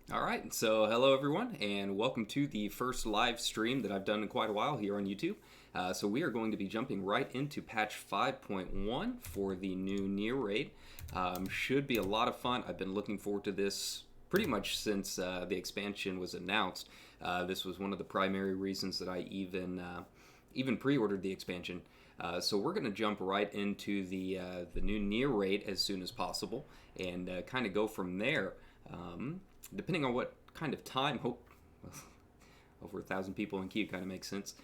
All right, so hello everyone, and welcome to the first live stream that I've done in quite a while here on YouTube. So we are going to be jumping right into patch 5.1 for the new Nier raid. Should be a lot of fun. I've been looking forward to this pretty much since the expansion was announced. This was one of the primary reasons that I even pre-ordered the expansion. So we're going to jump right into the new Nier raid as soon as possible, and kind of go from there. Depending on what kind of time, over 1,000 people in queue kind of makes sense.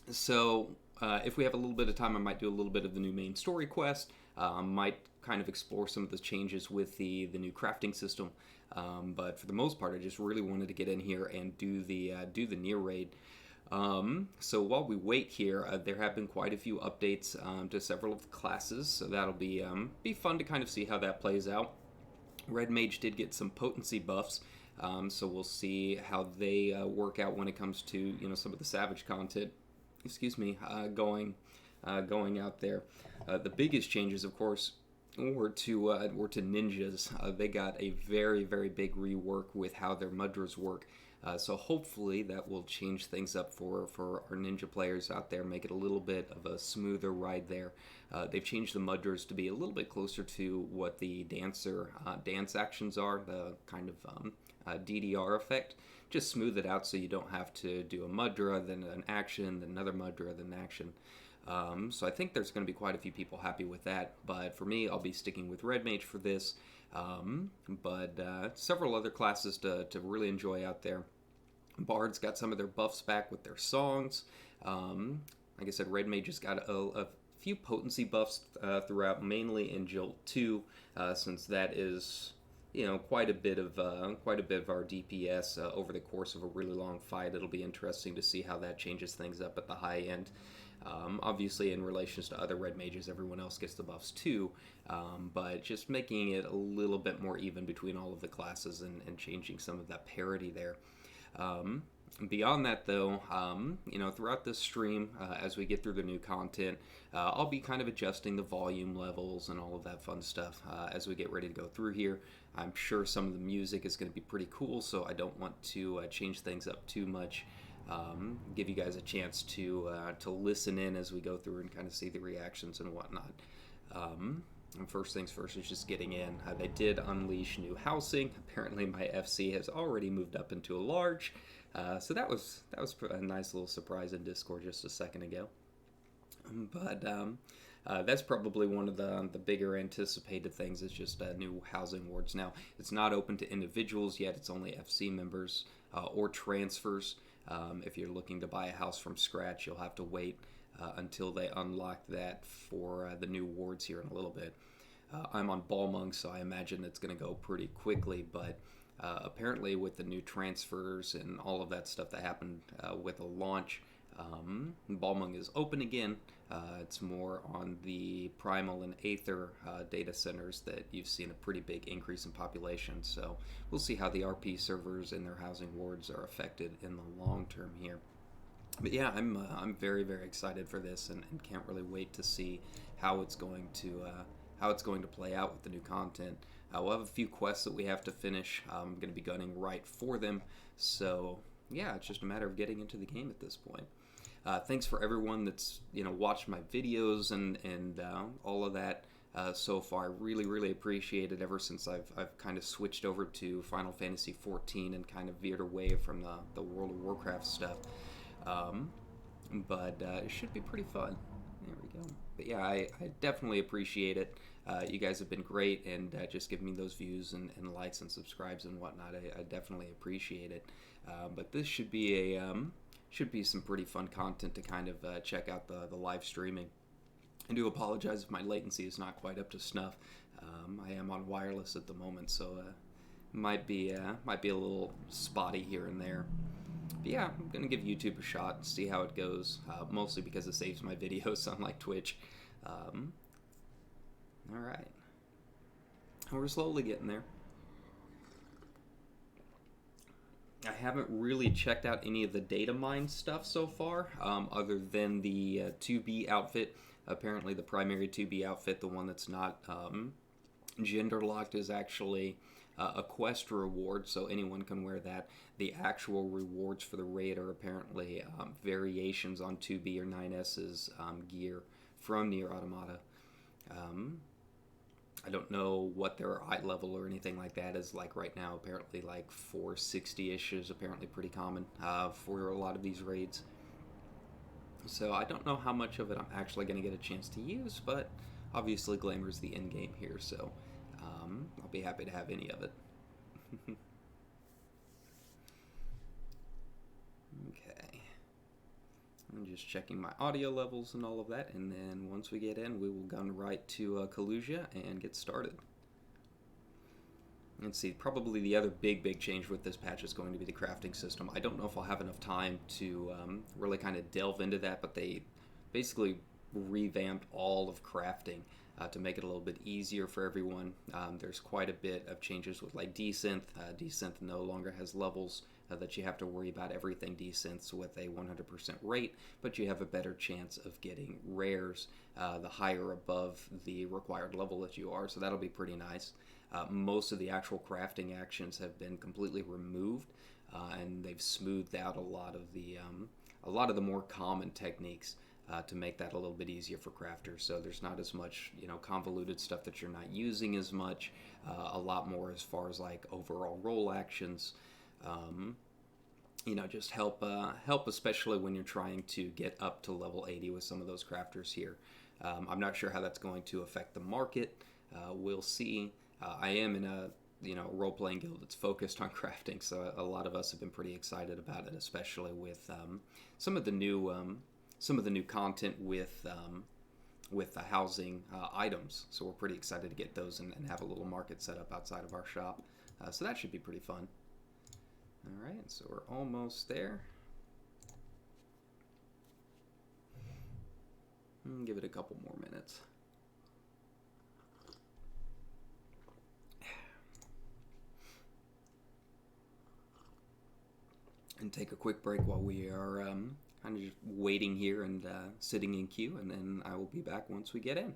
If we have a little bit of time, I might do a little bit of the new main story quest. Might kind of explore some of the changes with the new crafting system. But for the most part, I just really wanted to get in here and do the Nier raid. So while we wait here, there have been quite a few updates to several of the classes, so that'll be fun to kind of see how that plays out. Red Mage did get some potency buffs, so we'll see how they work out when it comes to some of the Savage content. Going out there. The biggest changes, of course, were to ninjas. They got a very big rework with how their mudras work. So hopefully that will change things up for our ninja players out there, make it a little bit of a smoother ride there. They've changed the mudras to be a little bit closer to what the dance actions are, the kind of DDR effect. Just smooth it out so you don't have to do a mudra, then an action, then another mudra, then an action. So I think there's going to be quite a few people happy with that, but for me, I'll be sticking with Red Mage for this. But several other classes to really enjoy out there. Bard's got some of their buffs back with their songs. Like I said, Red Mage has got a few potency buffs throughout, mainly in Jolt 2, since that is quite a bit of our DPS over the course of a really long fight. It'll be interesting to see how that changes things up at the high end. Obviously, in relations to other Red Mages, everyone else gets the buffs too, but just making it a little bit more even between all of the classes and changing some of that parity there. Beyond that, though, throughout this stream, as we get through the new content, I'll be kind of adjusting the volume levels and all of that fun stuff as we get ready to go through here. I'm sure some of the music is going to be pretty cool, so I don't want to change things up too much. Give you guys a chance to listen in as we go through and kind of see the reactions and whatnot. And first things first is just getting in. They did unleash new housing. Apparently my FC has already moved up into a large. So that was a nice little surprise in Discord just a second ago. But that's probably one of the bigger anticipated things is just new housing wards. Now, it's not open to individuals yet. It's only FC members or transfers. If you're looking to buy a house from scratch, you'll have to wait until they unlock that for the new wards here in a little bit. I'm on Balmung, so I imagine it's going to go pretty quickly, but apparently with the new transfers and all of that stuff that happened with the launch, Balmung is open again. It's more on the Primal and Aether data centers that you've seen a pretty big increase in population, so we'll see how the RP servers and their housing wards are affected in the long term here. But yeah, I'm very excited for this and can't really wait to see how it's going to play out with the new content. We'll have a few quests that we have to finish. I'm going to be gunning right for them, so yeah, it's just a matter of getting into the game at this point. Thanks for everyone that's watched my videos and all of that so far. I really appreciate it. Ever since I've kind of switched over to Final Fantasy XIV and kind of veered away from the World of Warcraft stuff. But it should be pretty fun. There we go. But yeah, I definitely appreciate it. You guys have been great, and just giving me those views and likes and subscribes and whatnot. I definitely appreciate it. But this should be some pretty fun content to kind of check out the live streaming. I do apologize if my latency is not quite up to snuff. I am on wireless at the moment, so might be a little spotty here and there. But yeah, I'm going to give YouTube a shot and see how it goes, mostly because it saves my videos, unlike Twitch. Alright. We're slowly getting there. I haven't really checked out any of the data mine stuff so far, other than the 2B outfit. Apparently the primary 2B outfit, the one that's not gender locked, is actually a quest reward, so anyone can wear that. The actual rewards for the raid are apparently variations on 2B or 9S's gear from Nier Automata. Um, I don't know what their eye level or anything like that is like right now. Apparently, like 460-ish is apparently pretty common for a lot of these raids. So I don't know how much of it I'm actually going to get a chance to use, but obviously Glamour is the end game here, so I'll be happy to have any of it. Okay. I'm just checking my audio levels and all of that, and then once we get in, we will gun right to Kalusia and get started. Let's see, probably the other big change with this patch is going to be the crafting system. I don't know if I'll have enough time to really kind of delve into that, but they basically revamped all of crafting to make it a little bit easier for everyone. There's quite a bit of changes with like desynth. Desynth no longer has levels that you have to worry about. Everything desynths with a 100% rate, but you have a better chance of getting rares the higher above the required level that you are, so that'll be pretty nice. Most of the actual crafting actions have been completely removed, and they've smoothed out a lot of the more common techniques to make that a little bit easier for crafters. So there's not as much convoluted stuff that you're not using as much. A lot more as far as like overall role actions. Just help especially when you're trying to get up to level 80 with some of those crafters here. I'm not sure how that's going to affect the market. We'll see. I am in a role-playing guild that's focused on crafting, so a lot of us have been pretty excited about it, especially with some of the new content with the housing items. So we're pretty excited to get those and have a little market set up outside of our shop. So that should be pretty fun. All right, so we're almost there. Give it a couple more minutes. And take a quick break while we are kind of just waiting here and sitting in queue, and then I will be back once we get in.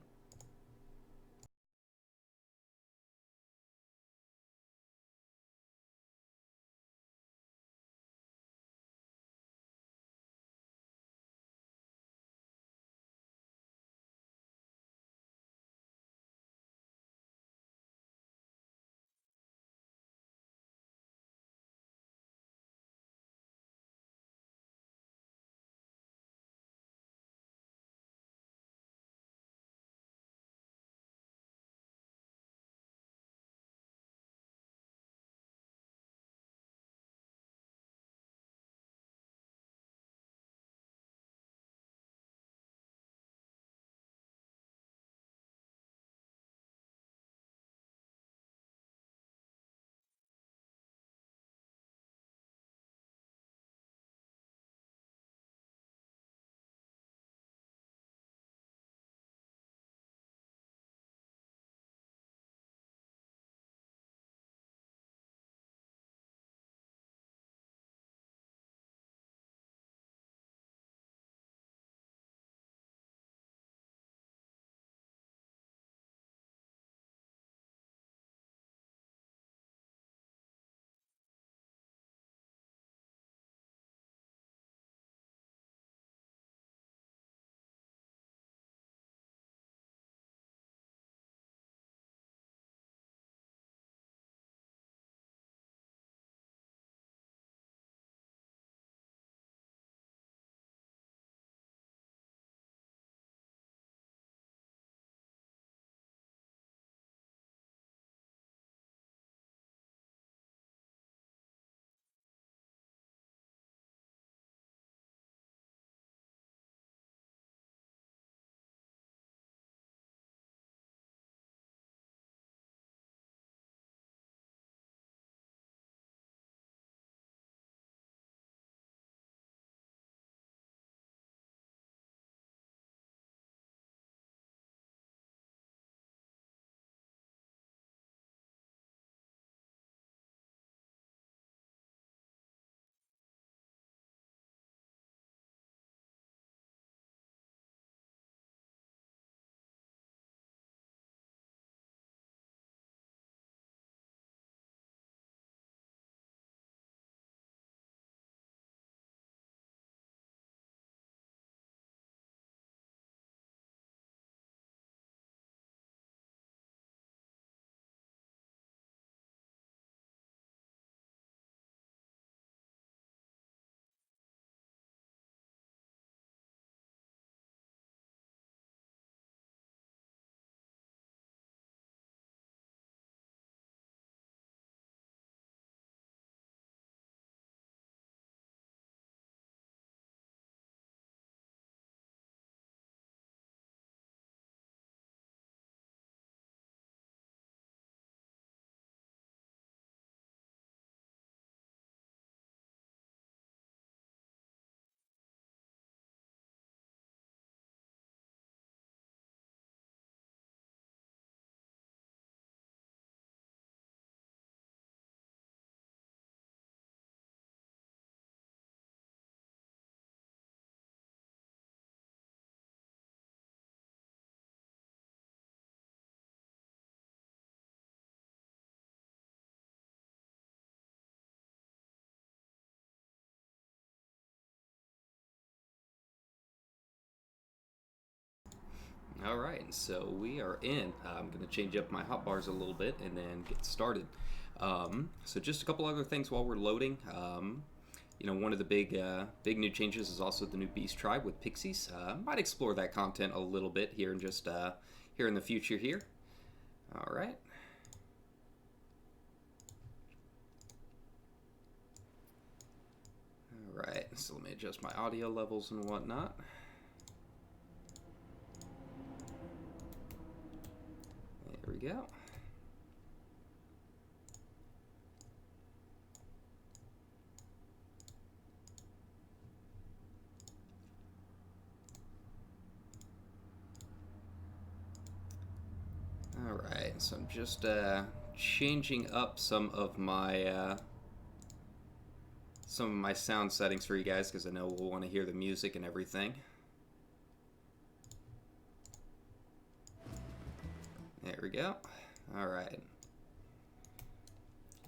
Alright, so we are in. I'm going to change up my hotbars a little bit and then get started. So just a couple other things while we're loading. You know, one of the big new changes is also the new Beast Tribe with Pixies. Might explore that content a little bit here in just here in the future here. Alright. Alright, so let me adjust my audio levels and whatnot. There we go. Alright, so I'm just changing up some of my sound settings for you guys because I know we'll want to hear the music and everything. There we go. Alright.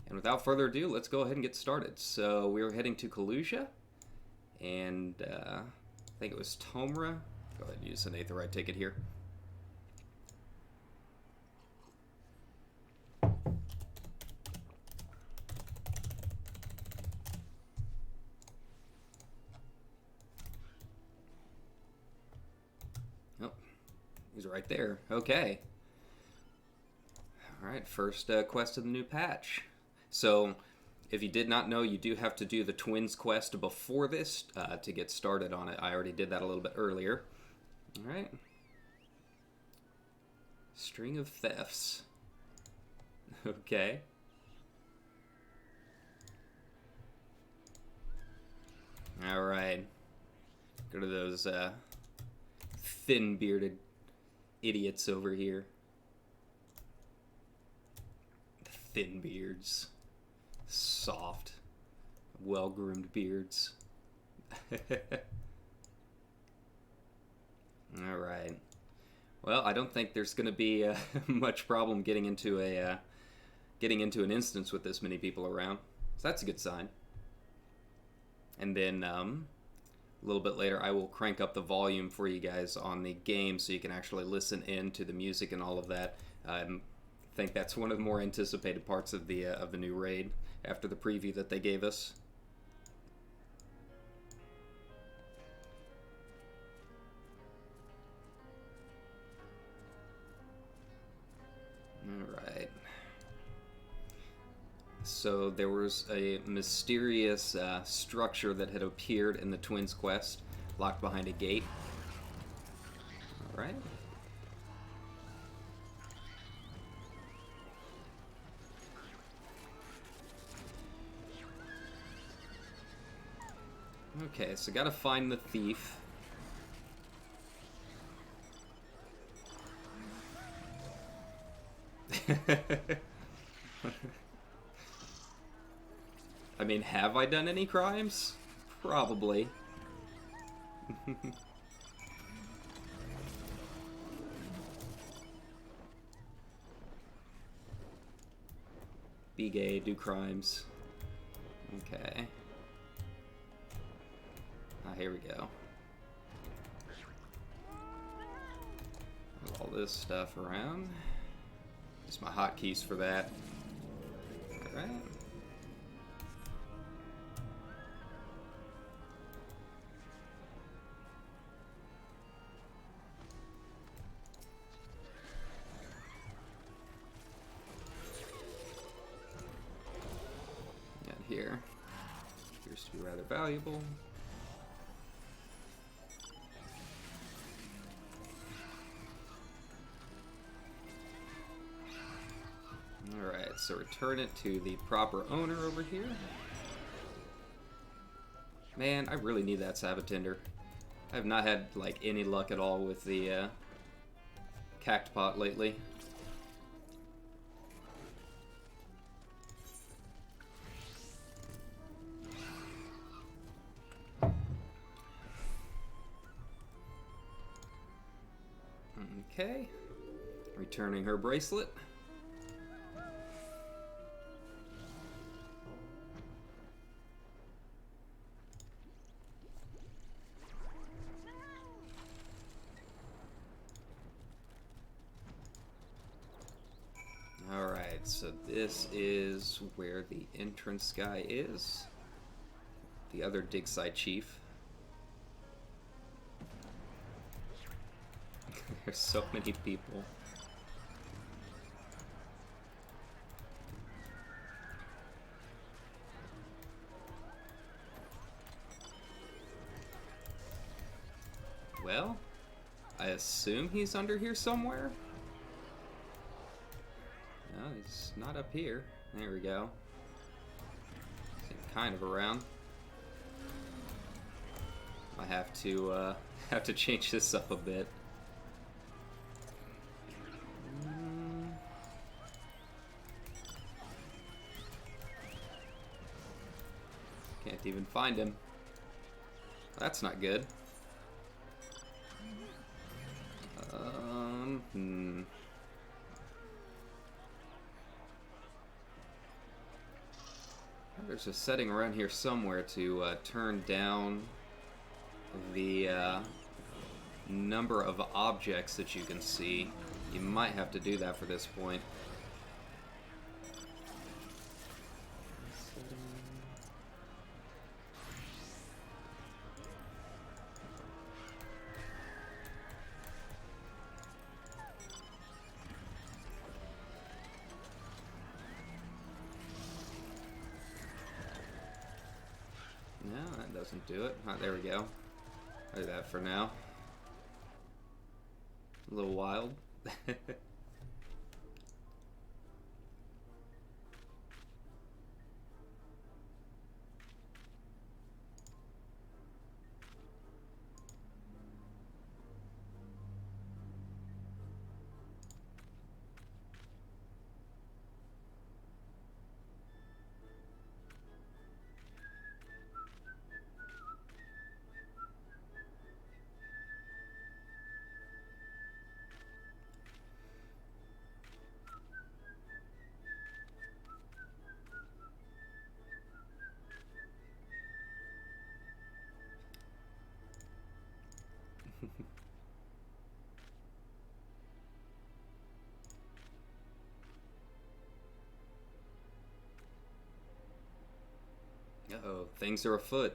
And without further ado, let's go ahead and get started. So we're heading to Kalusia, and I think it was Tomra. Go ahead and use an Aetheryte ticket here. Oh, he's right there. Okay. Alright, first quest of the new patch. So, if you did not know, you do have to do the Twins quest before this to get started on it. I already did that a little bit earlier. Alright. String of thefts. Okay. Alright. Go to those thin-bearded idiots over here. Thin beards. Soft, well-groomed beards. Alright. Well, I don't think there's going to be much problem getting into an instance with this many people around. So that's a good sign. And then a little bit later, I will crank up the volume for you guys on the game so you can actually listen in to the music and all of that. I think that's one of the more anticipated parts of the new raid after the preview that they gave us. Alright. So there was a mysterious structure that had appeared in the Twins quest, locked behind a gate. Alright. Okay, so gotta find the thief. I mean, have I done any crimes? Probably. Be gay, do crimes. Okay. Here we go. Move all this stuff around. Just my hotkeys for that. Alright. Got here. Appears to be rather valuable. Alright, so return it to the proper owner over here. Man, I really need that Sabotinder. I have not had, like, any luck at all with the Cactpot lately. Okay. Returning her bracelet. So this is where the entrance guy is. The other dig site chief. There's so many people. Well, I assume he's under here somewhere. No, he's not up here. There we go. He's kind of around. I have to change this up a bit. Can't even find him. That's not good. There's a setting around here somewhere to turn down the number of objects that you can see. You might have to do that for this point. No, that doesn't do it. Oh, there we go. I'll do that for now. A little wild. Uh-oh, things are afoot.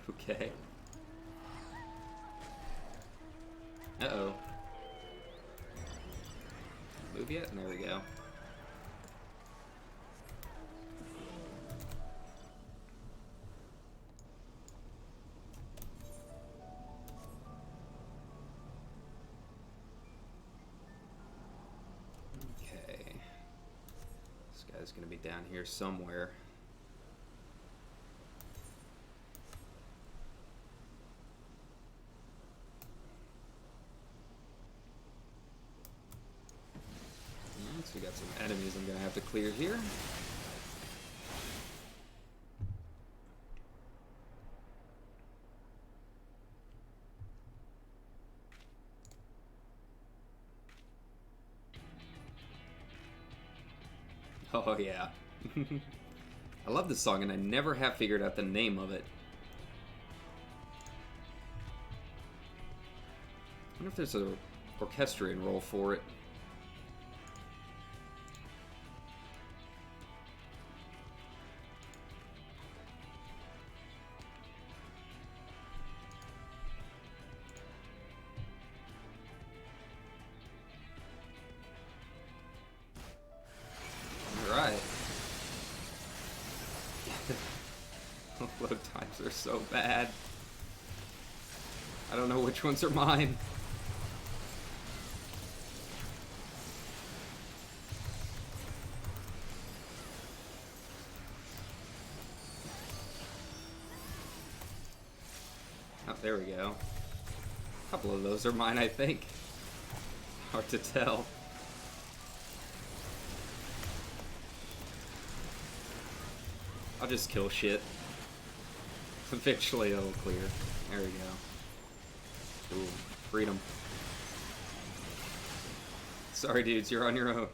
Okay. Uh-oh. Move yet? And there we go. Okay. This guy's gonna be down here somewhere. We got some enemies I'm gonna have to clear here. Oh yeah. I love this song and I never have figured out the name of it. I wonder if there's a orchestrion role for it. Alright. Load times are so bad. I don't know which ones are mine. Oh, there we go. A couple of those are mine, I think. Hard to tell. I'll just kill shit. Eventually it'll clear. There we go. Ooh, freedom. Sorry, dudes, you're on your own.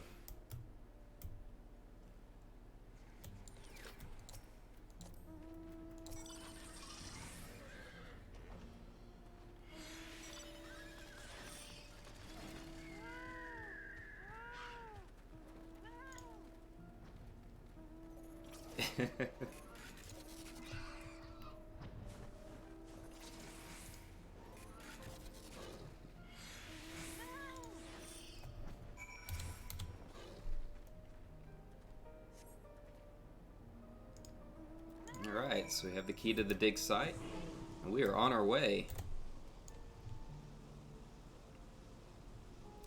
Alright, so we have the key to the dig site, and we are on our way.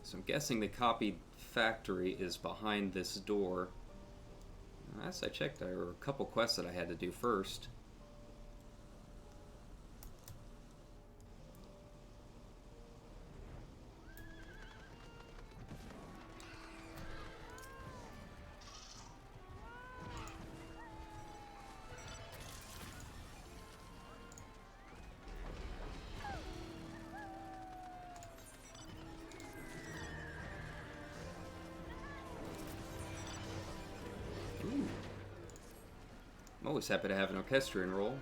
So I'm guessing the copied factory is behind this door. Last I checked, there were a couple quests that I had to do first. I'm always happy to have an orchestrion roll.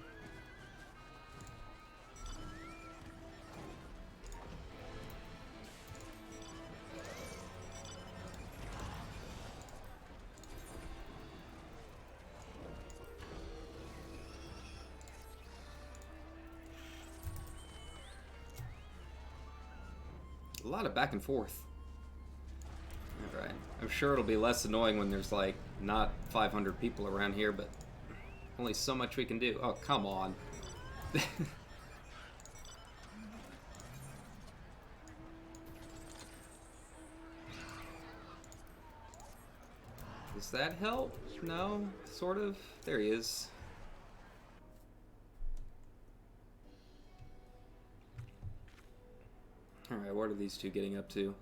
A lot of back and forth. Alright. I'm sure it'll be less annoying when there's like not 500 people around here, but only so much we can do. Oh, come on. Does that help? No? Sort of? There he is. Alright, what are these two getting up to?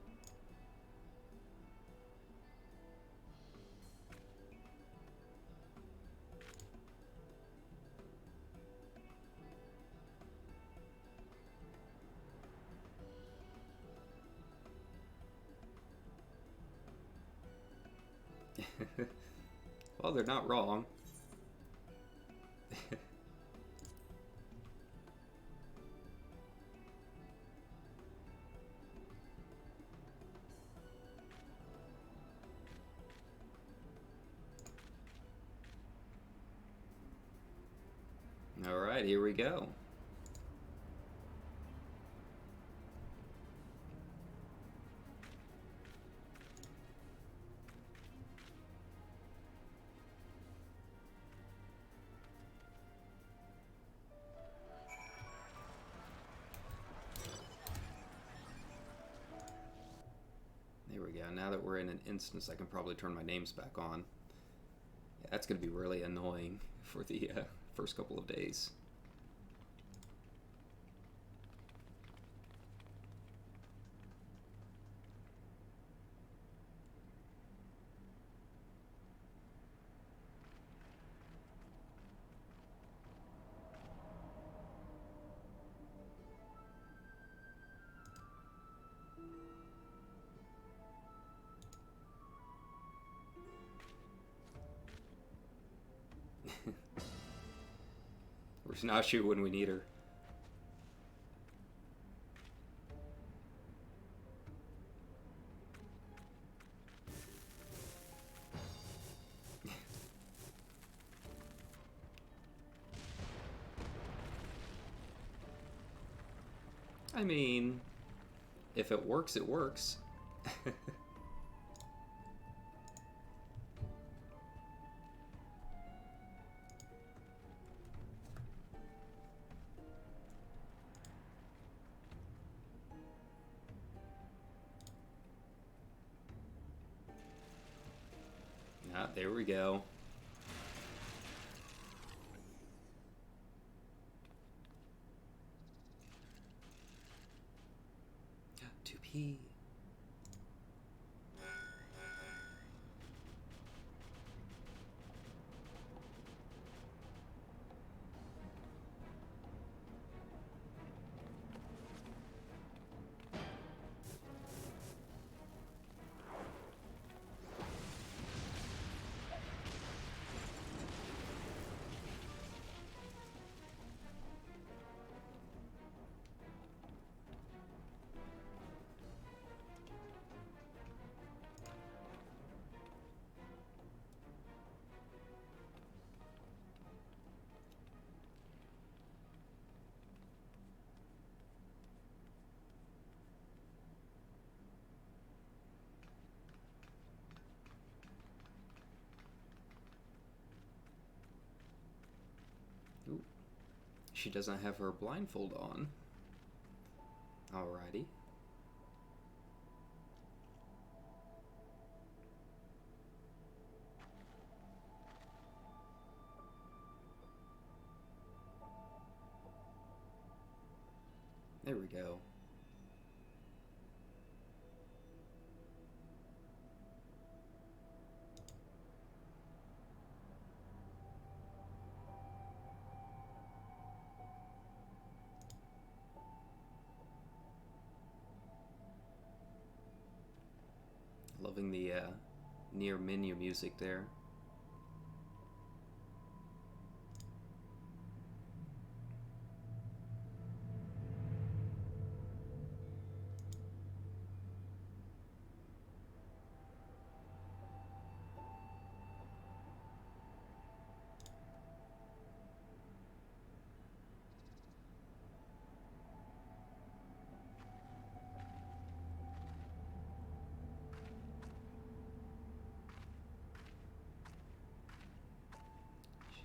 Well, they're not wrong. All right, here we go. There we go. Now that we're in an instance, I can probably turn my names back on. Yeah, that's going to be really annoying for the first couple of days. Where's Nashu when we need her? I mean, if it works, it works. Ah, there we go. To pee. She doesn't have her blindfold on. Alrighty. There we go. Loving the Nier menu music there.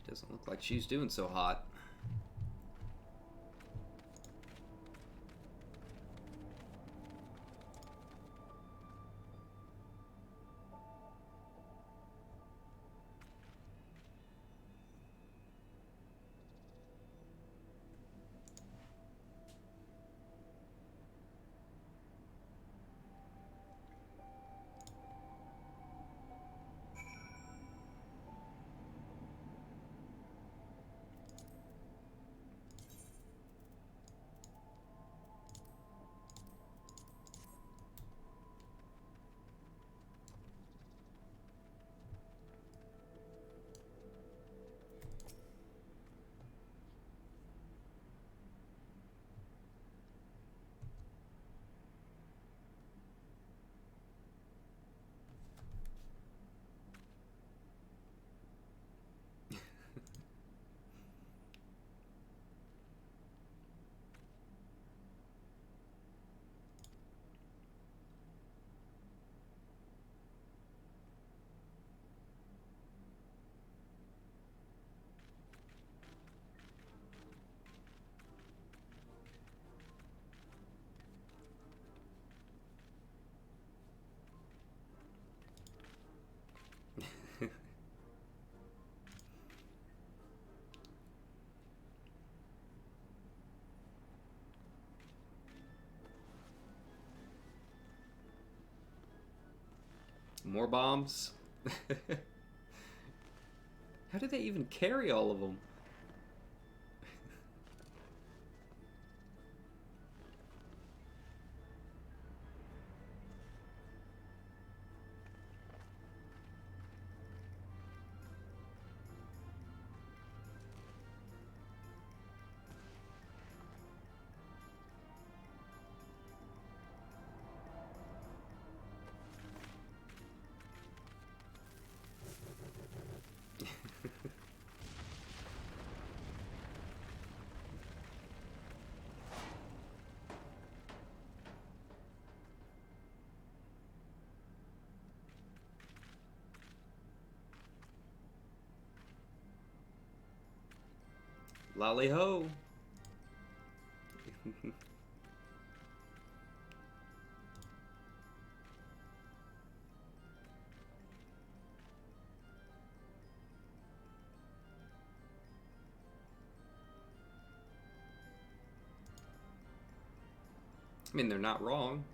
Doesn't look like she's doing so hot. More bombs? How did they even carry all of them? Lolly ho! I mean, they're not wrong.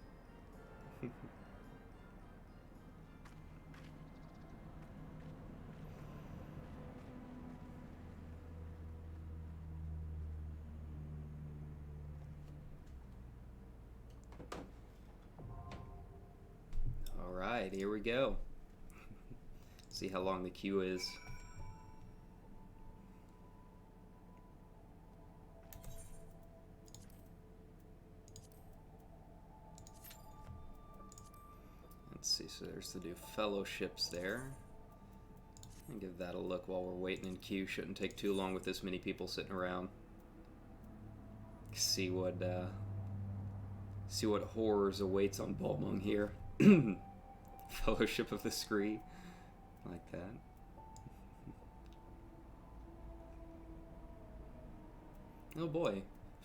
Alright, here we go. See how long the queue is. Let's see, so there's the new fellowships there. And give that a look while we're waiting in queue. Shouldn't take too long with this many people sitting around. See what horrors awaits on Balmung here. Fellowship of the Scree. Like that. Oh boy,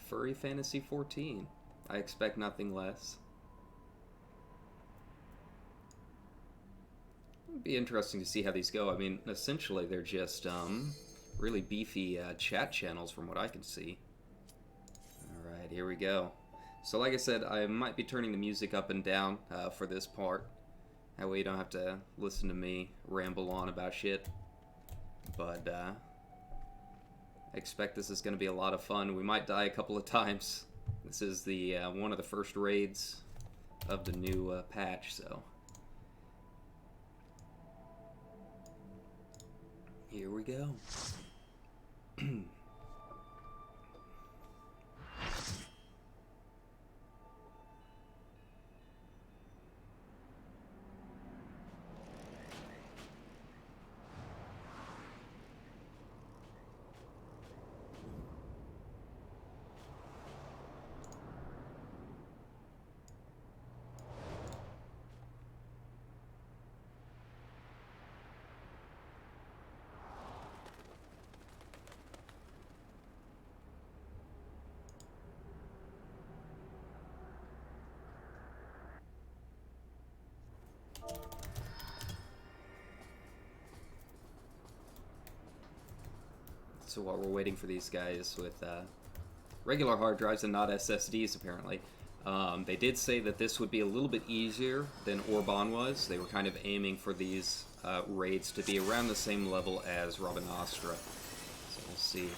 Furry Fantasy 14. I expect nothing less. It'd be interesting to see how these go. I mean, essentially they're just really beefy chat channels from what I can see. Alright, here we go. So like I said, I might be turning the music up and down for this part. That way you don't have to listen to me ramble on about shit. But I expect this is going to be a lot of fun. We might die a couple of times. This is the one of the first raids of the new patch, so... Here we go. So while we're waiting for these guys with regular hard drives and not SSDs, apparently, they did say that this would be a little bit easier than Orban was. They were kind of aiming for these raids to be around the same level as Robin Astra. So we'll see.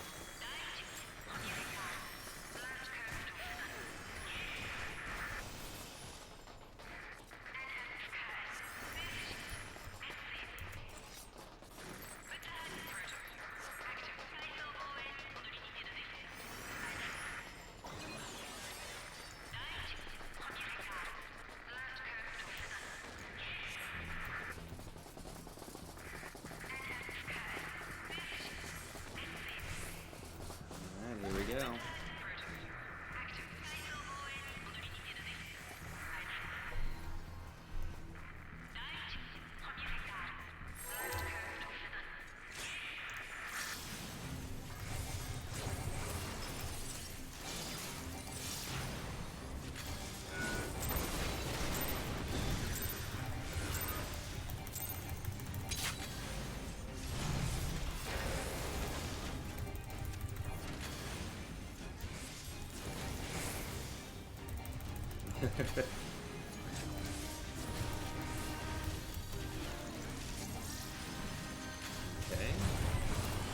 Okay.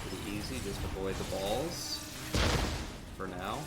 Pretty easy, just avoid the balls for now.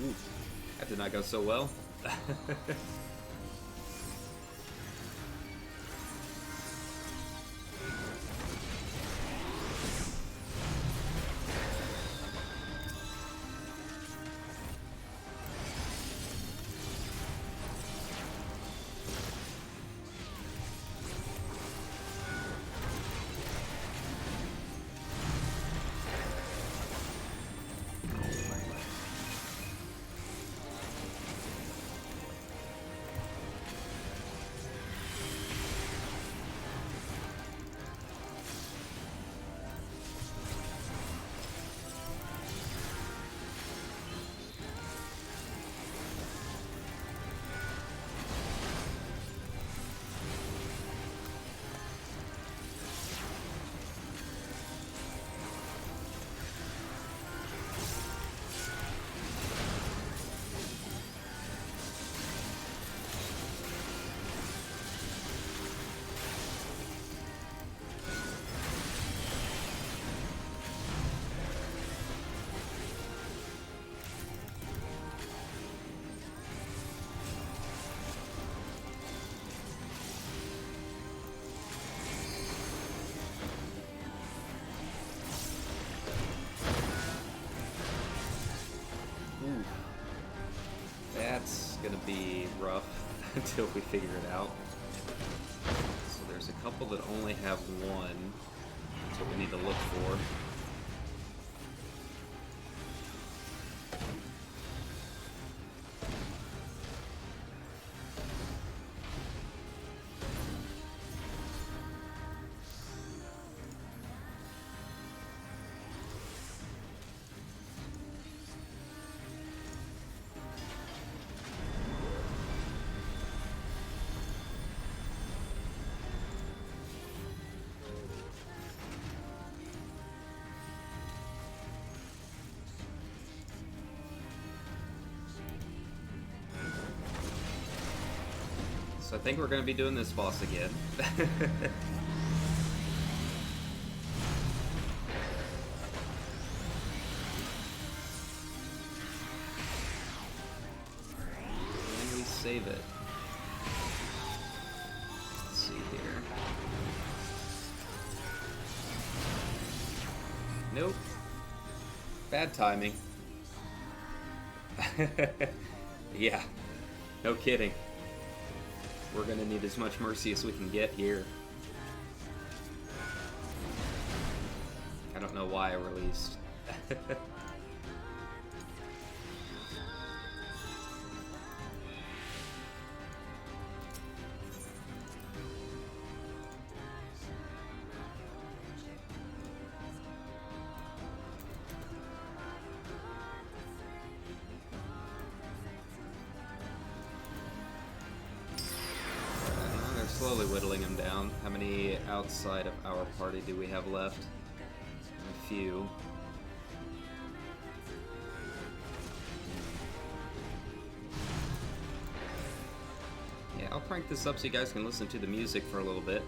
Ooh, that did not go so well. That's gonna be rough until we figure it out. So there's a couple that only have one. That's what we need to look for. So I think we're going to be doing this boss again. Can we save it? Let's see here. Nope. Bad timing. Yeah. No kidding. We're gonna need as much mercy as we can get here. I don't know why I released. Slowly whittling them down. How many outside of our party do we have left? A few. Yeah, I'll crank this up so you guys can listen to the music for a little bit.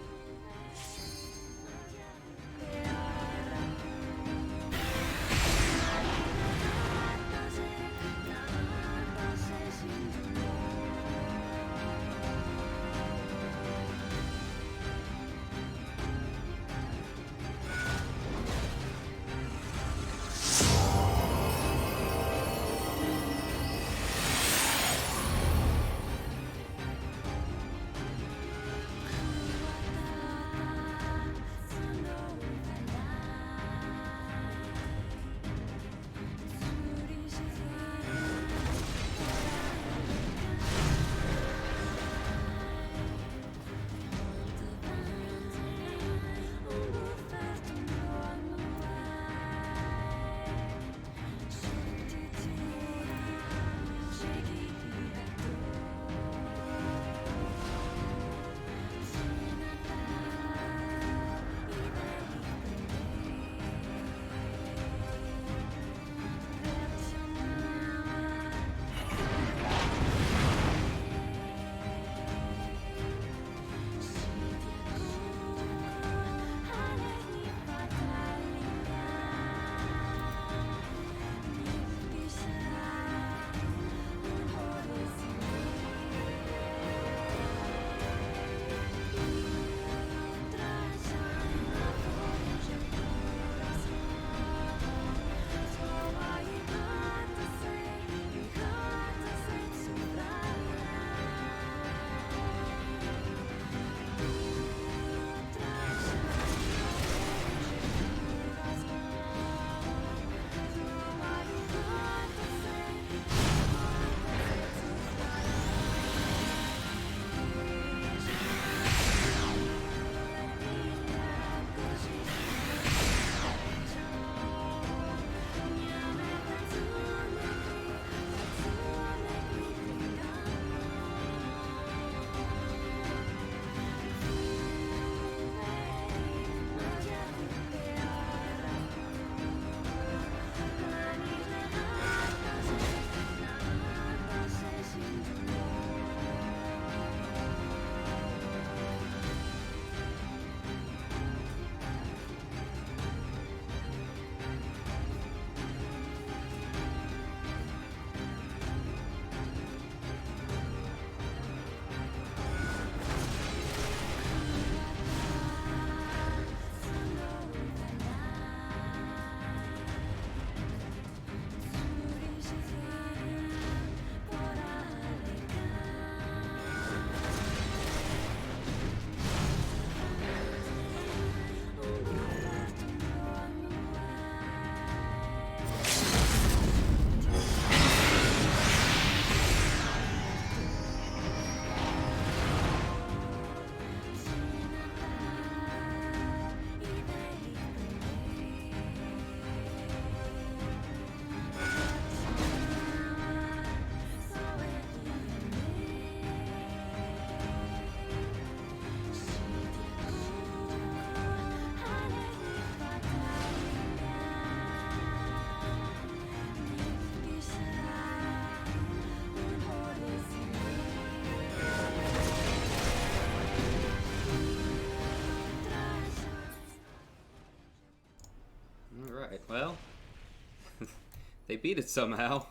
They beat it somehow.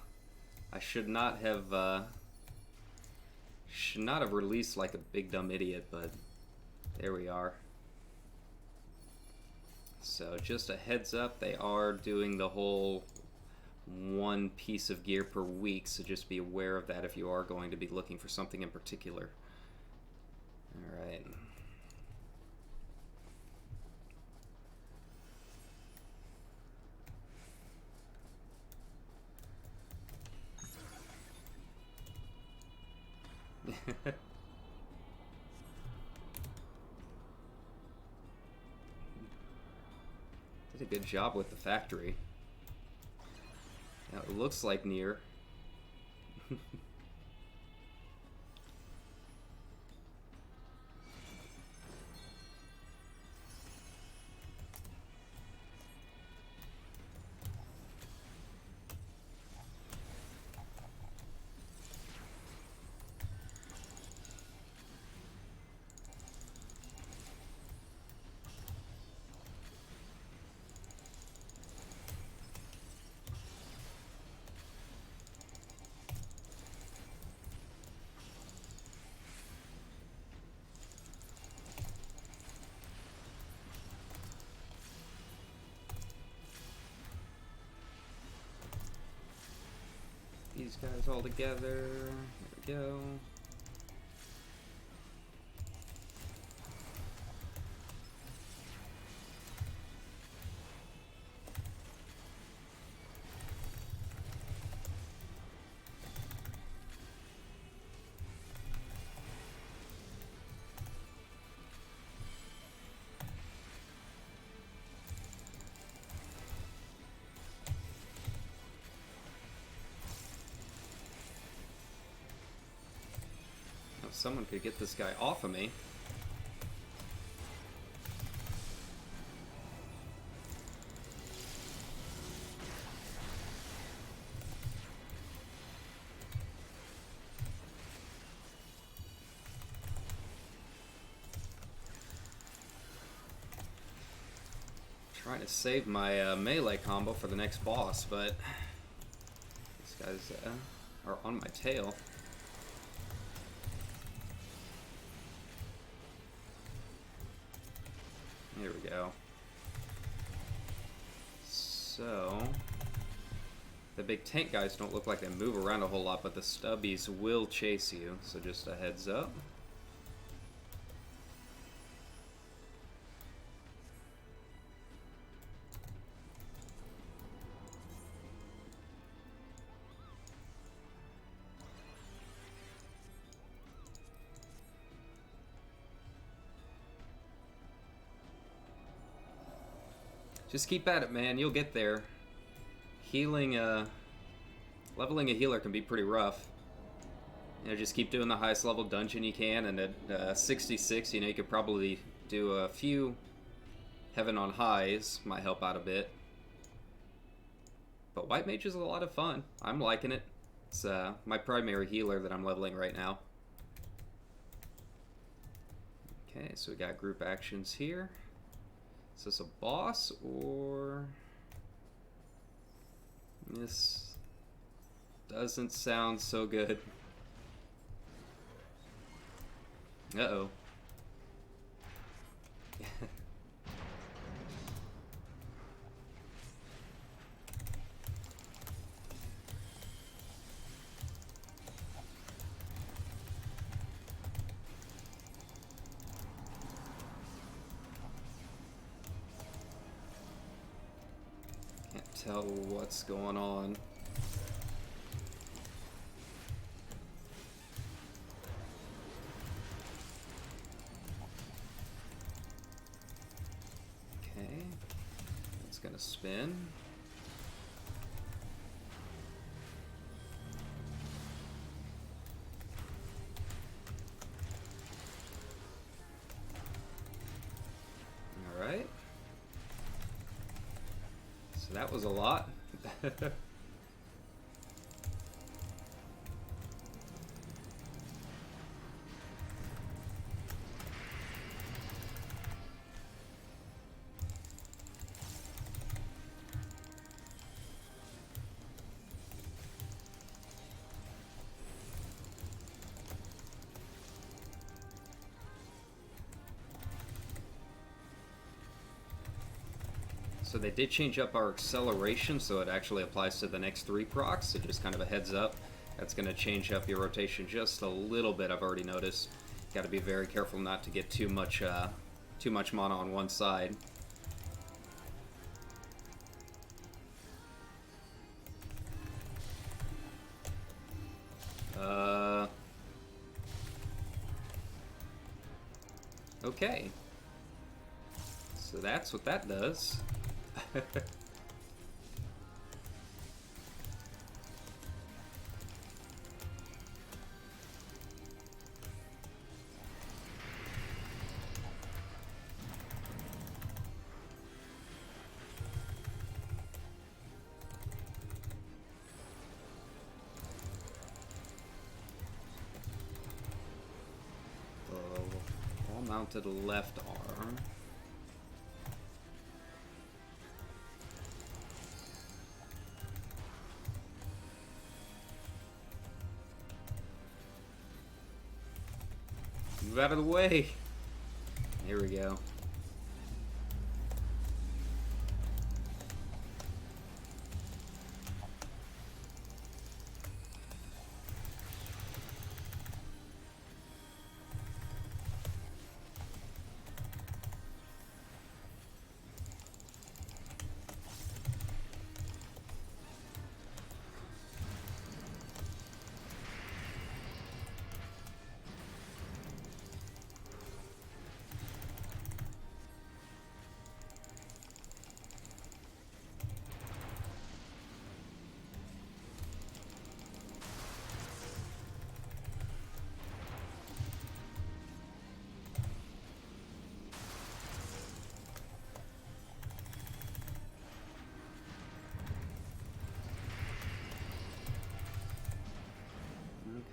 I should not have released like a big dumb idiot, but there we are. So just a heads up, they are doing the whole one piece of gear per week, so just be aware of that if you are going to be looking for something in particular. Alright. Did a good job with the factory. Now it looks like Nier. These guys all together. There we go. Someone could get this guy off of me. Trying to save my melee combo for the next boss, but these guys are on my tail. Here we go. So, the big tank guys don't look like they move around a whole lot, but the stubbies will chase you, so just a heads up. Just keep at it, man. You'll get there. Healing, leveling a healer can be pretty rough. You know, just keep doing the highest level dungeon you can, and at 66, you know, you could probably do a few Heaven on Highs. Might help out a bit. But White Mage is a lot of fun. I'm liking it. It's my primary healer that I'm leveling right now. Okay, so we got group actions here. Is this a boss, or... This doesn't sound so good. Uh-oh. Tell what's going on. Okay, it's gonna spin. All right. So that was a lot. So they did change up our acceleration, so it actually applies to the next 3 procs, so just kind of a heads up. That's going to change up your rotation just a little bit, I've already noticed. Got to be very careful not to get too much mana on one side. Okay. So that's what that does. Mounted left arm. Move out of the way. Here we go.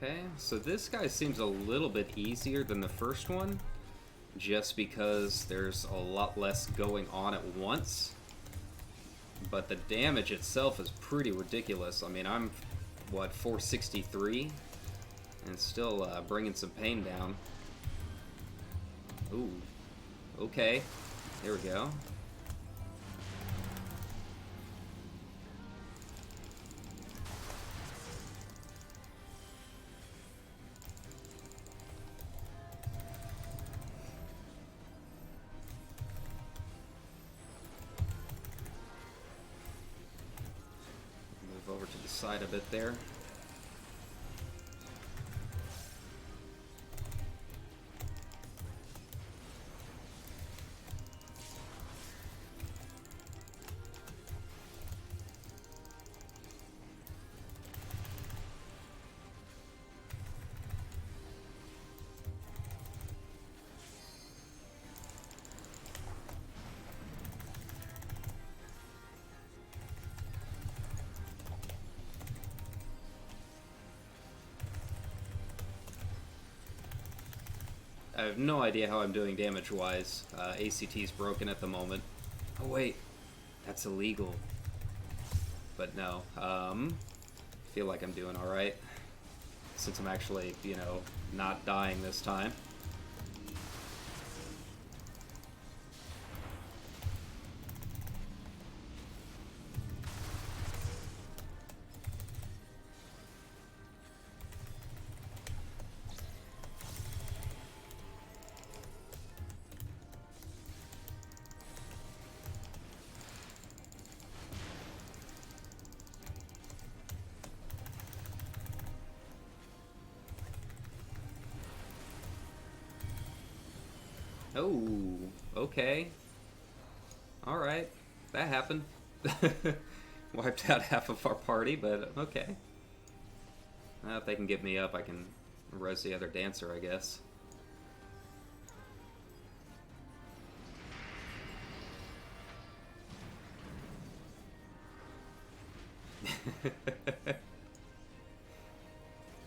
Okay, so this guy seems a little bit easier than the first one, just because there's a lot less going on at once. But the damage itself is pretty ridiculous. I mean, I'm, what, 463? And still bringing some pain down. Ooh, okay, there we go. Over to the side a bit there. I have no idea how I'm doing damage-wise. ACT's broken at the moment. Oh wait, that's illegal. But no, feel like I'm doing alright. Since I'm actually, you know, not dying this time. Oh, okay. Alright, that happened. Wiped out half of our party, but okay. If they can get me up, I can res the other dancer, I guess.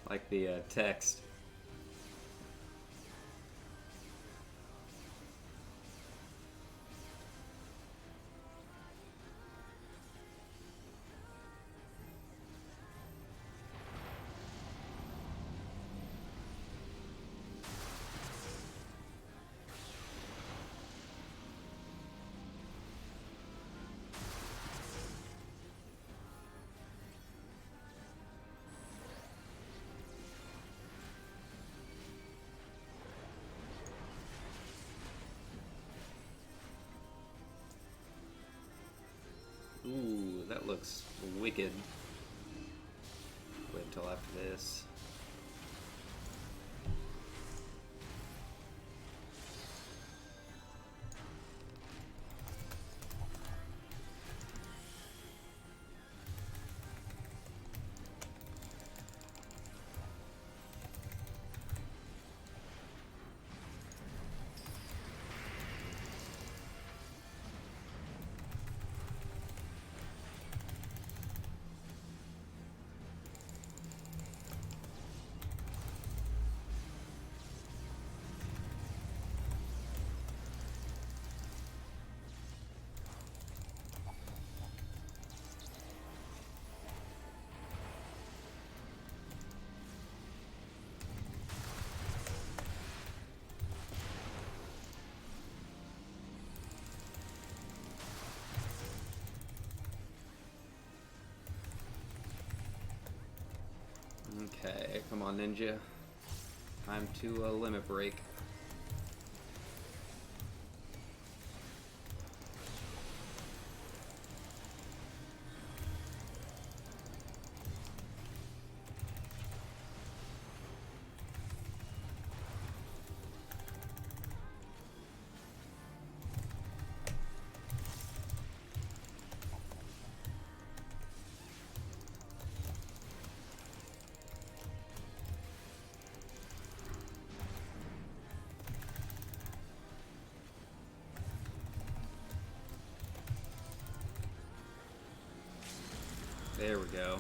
Like the text. looks wicked. Wait until after this. Okay, come on, ninja. Time to limit break. There we go.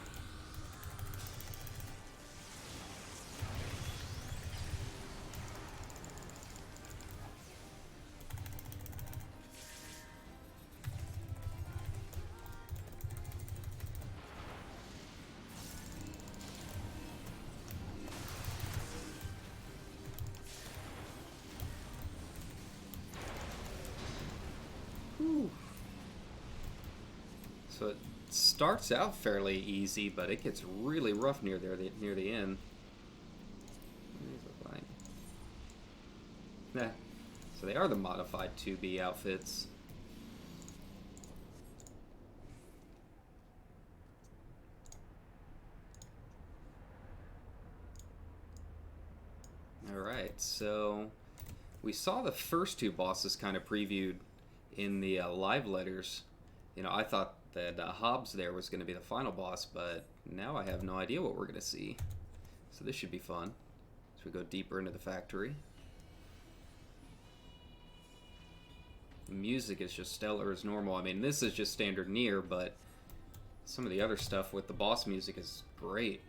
Whew. So it starts out fairly easy, but it gets really rough near there, near the end. What do these look like? Nah. So they are the modified 2B outfits. Alright, so we saw the first two bosses kind of previewed in the live letters. You know, I thought that Hobbs there was going to be the final boss, but now I have no idea what we're going to see. So this should be fun as we go deeper into the factory. The music is just stellar as normal. I mean, this is just standard Nier, but some of the other stuff with the boss music is great.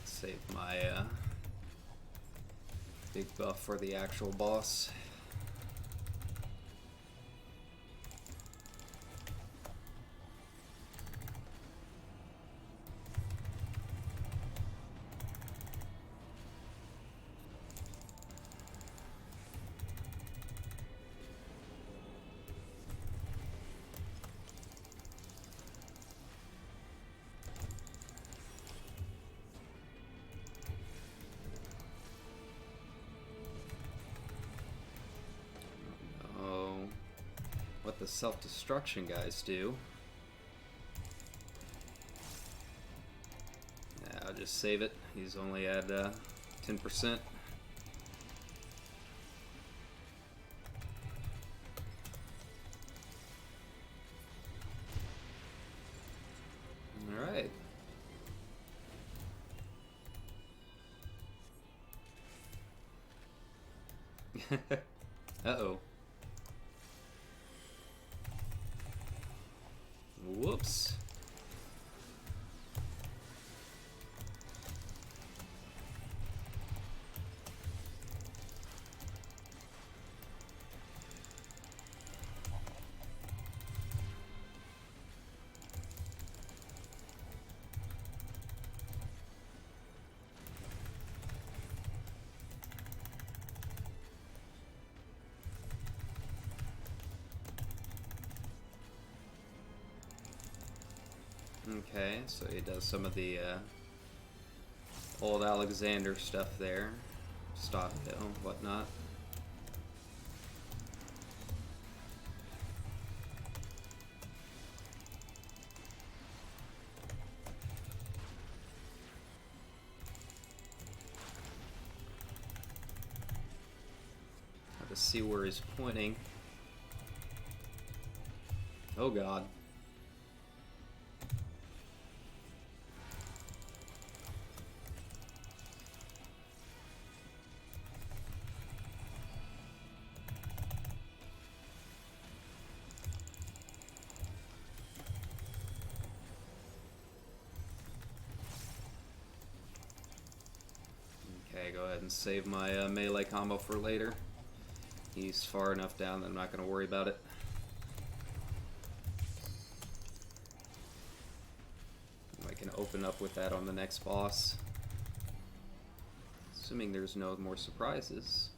Save my big buff for the actual boss. What the self-destruction guys do. Yeah, I'll just save it. He's only at 10%. All right. Uh-oh. Whoops. Okay, so he does some of the old Alexander stuff there. Stock, whatnot. Have to see where he's pointing. Oh god. Okay, go ahead and save my melee combo for later. He's far enough down that I'm not going to worry about it. I can open up with that on the next boss. Assuming there's no more surprises.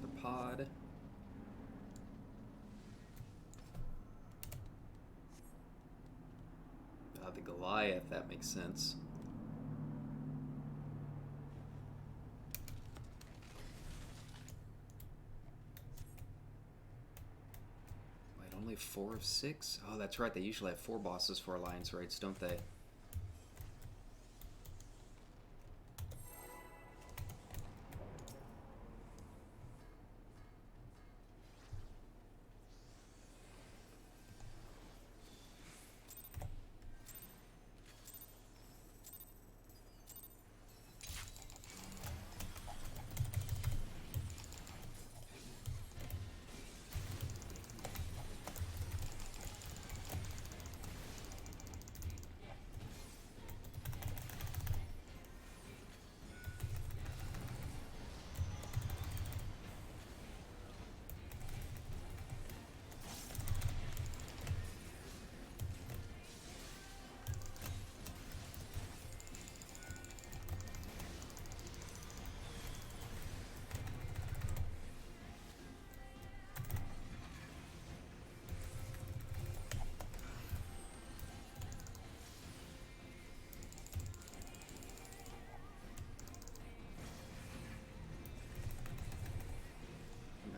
The pod. The Goliath, that makes sense. Wait, only 4 of 6? Oh, that's right, they usually have 4 bosses for Alliance raids, don't they?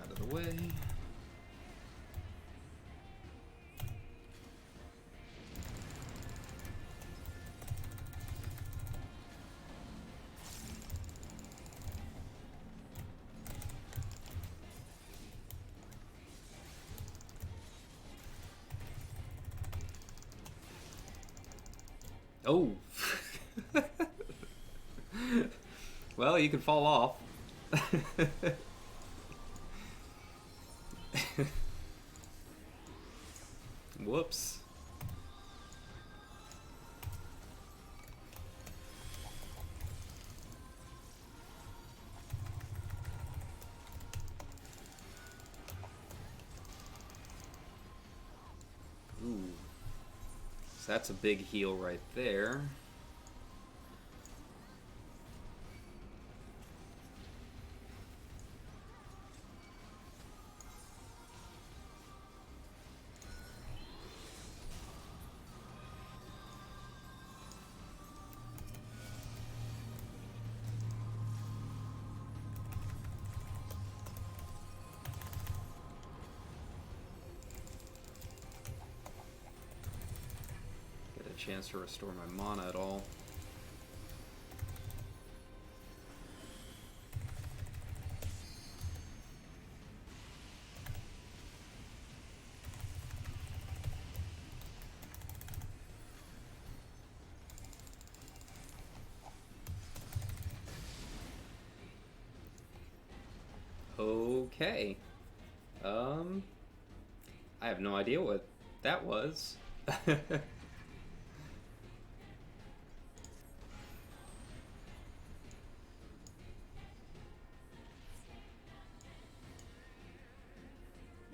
Out of the way. Oh! Well, you can fall off. Whoops. Ooh. So that's a big heal right there. Chance to restore my mana at all. Okay. Um, I have no idea what that was.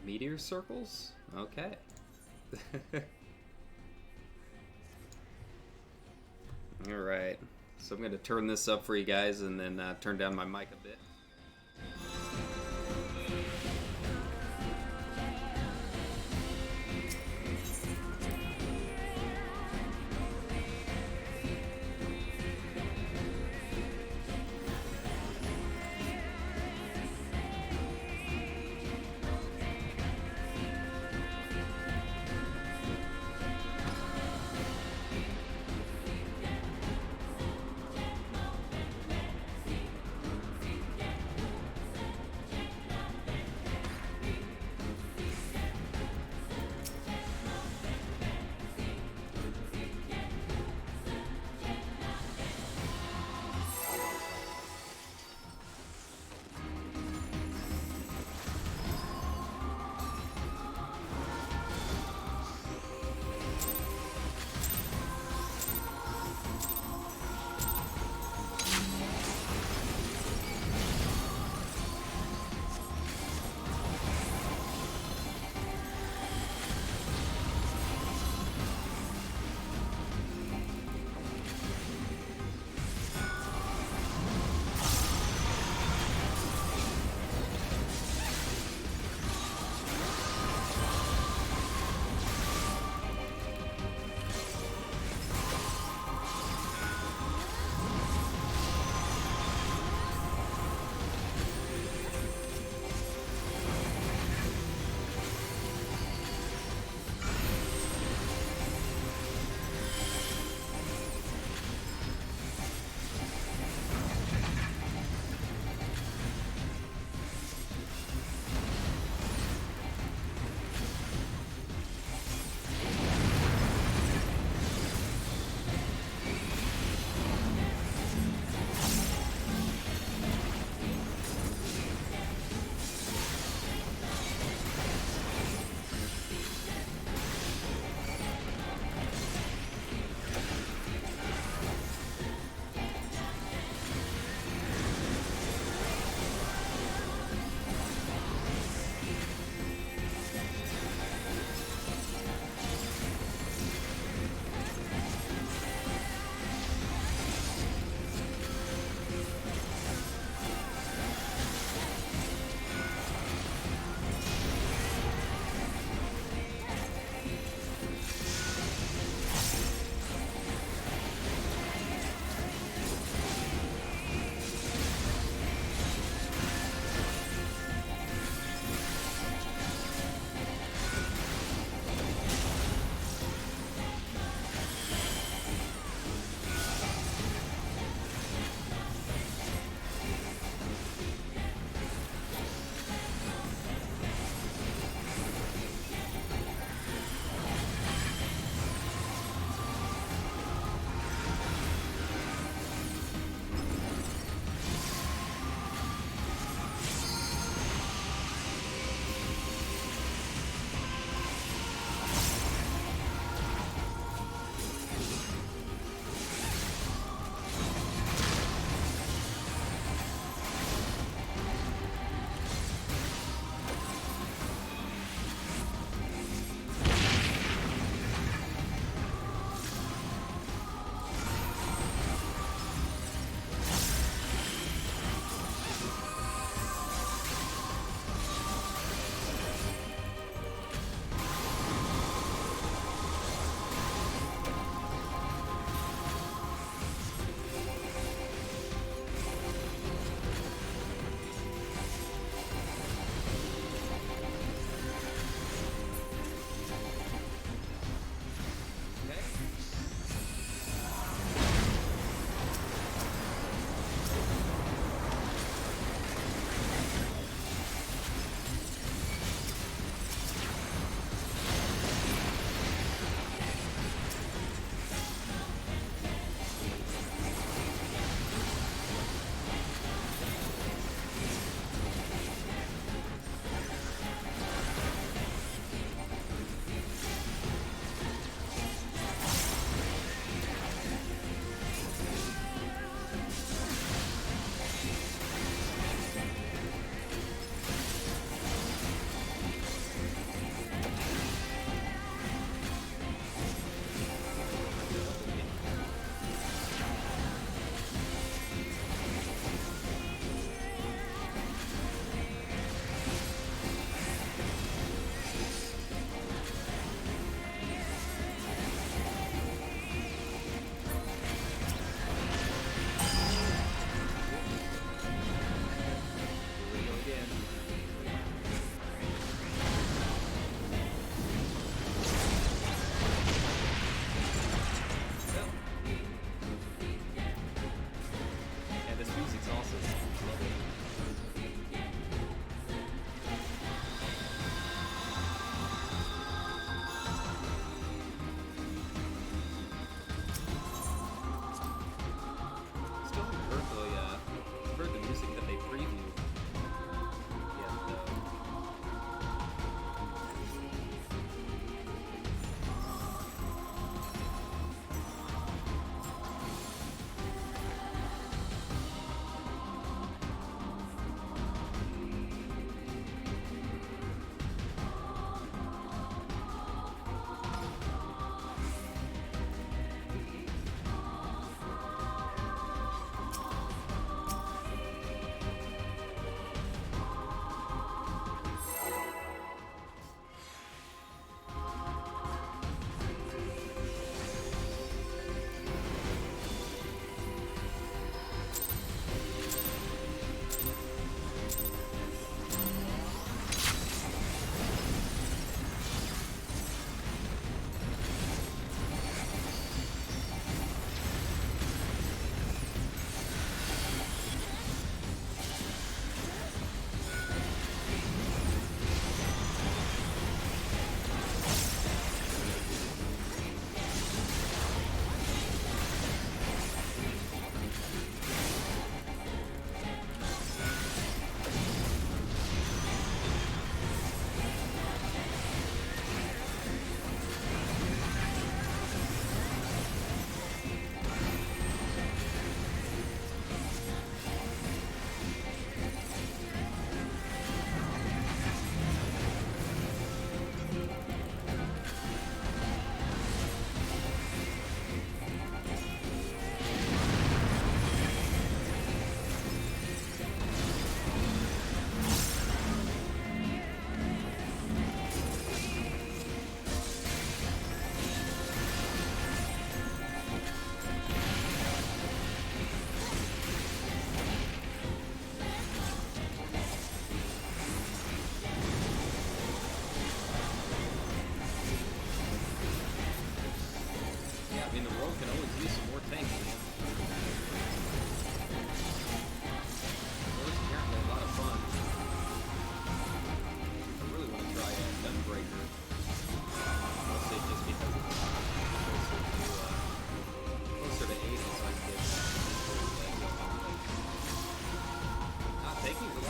Meteor circles? Okay. Alright. So I'm going to turn this up for you guys and then turn down my mic a bit.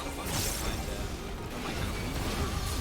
lot of fun. I might kind of leave the roots.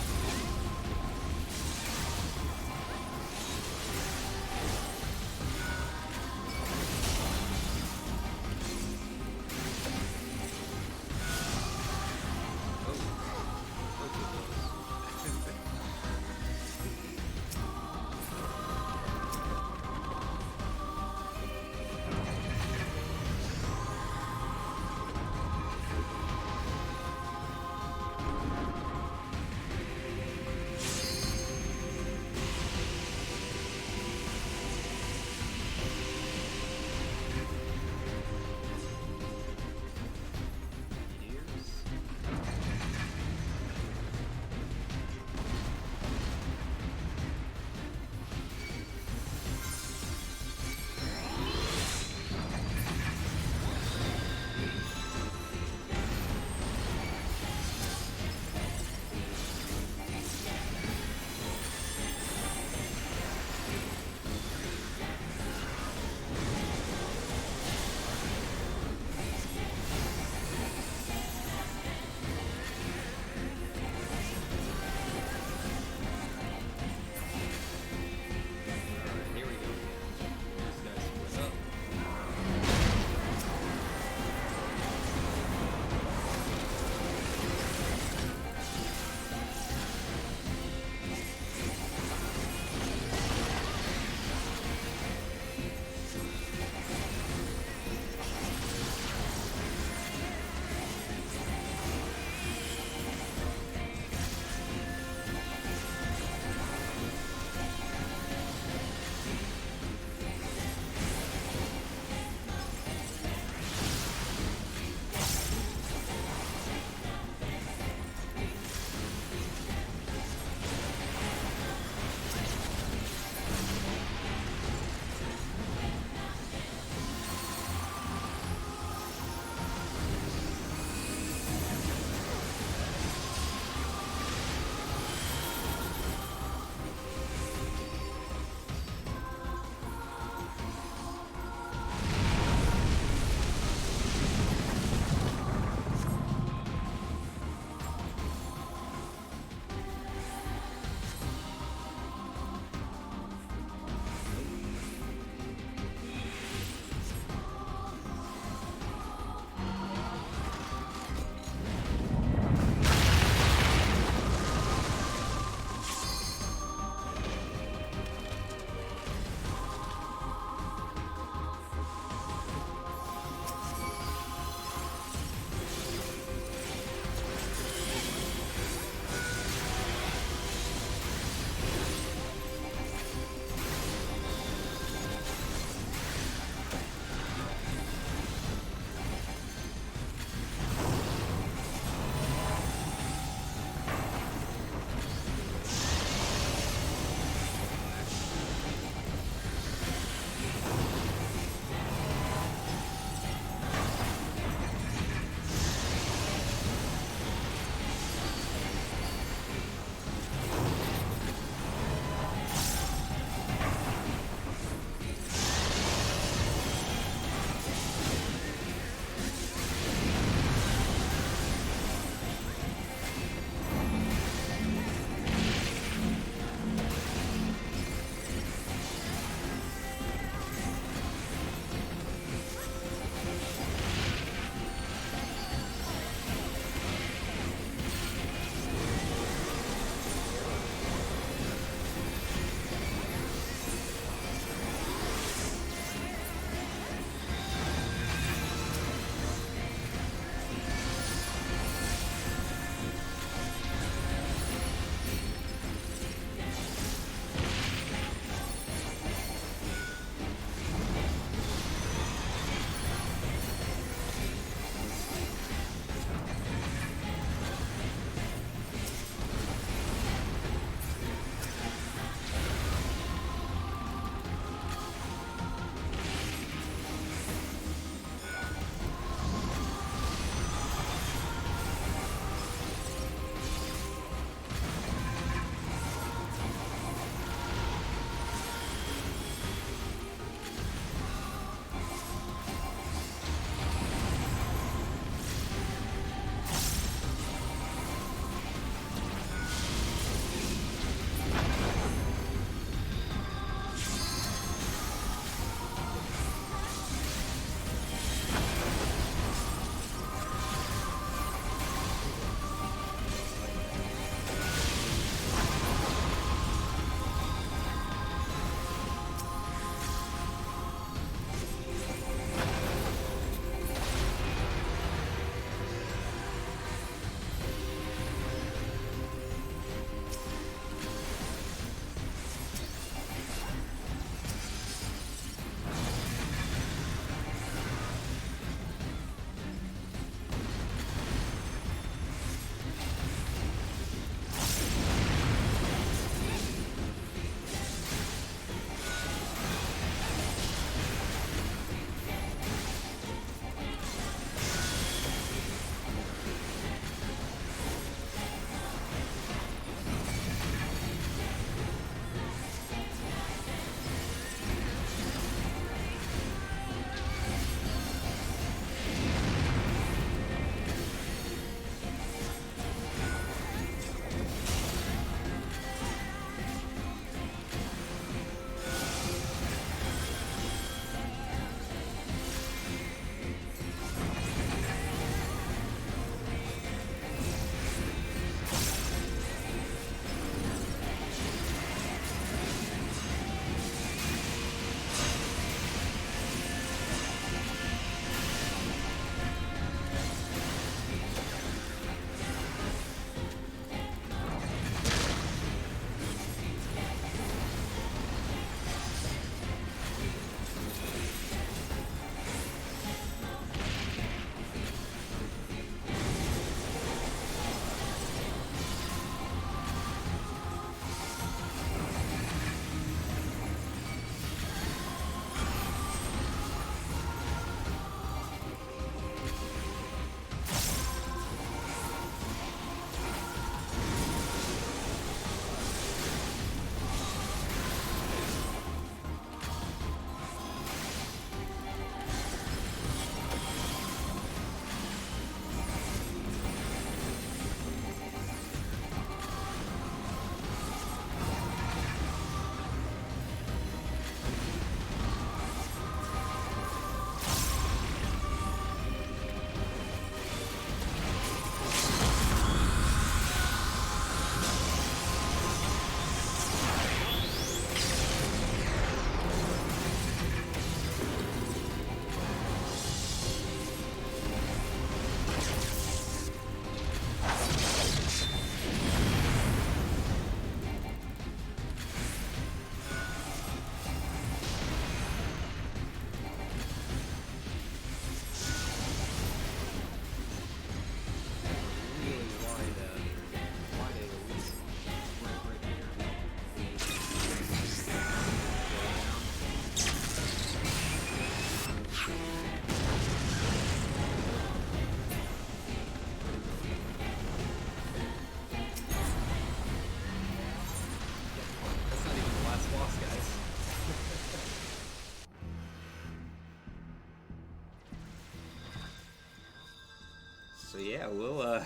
So yeah, we'll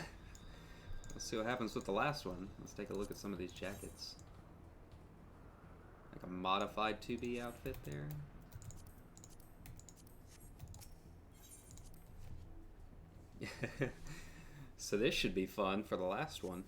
see what happens with the last one. Let's take a look at some of these jackets. Like a modified 2B outfit there. So this should be fun for the last one.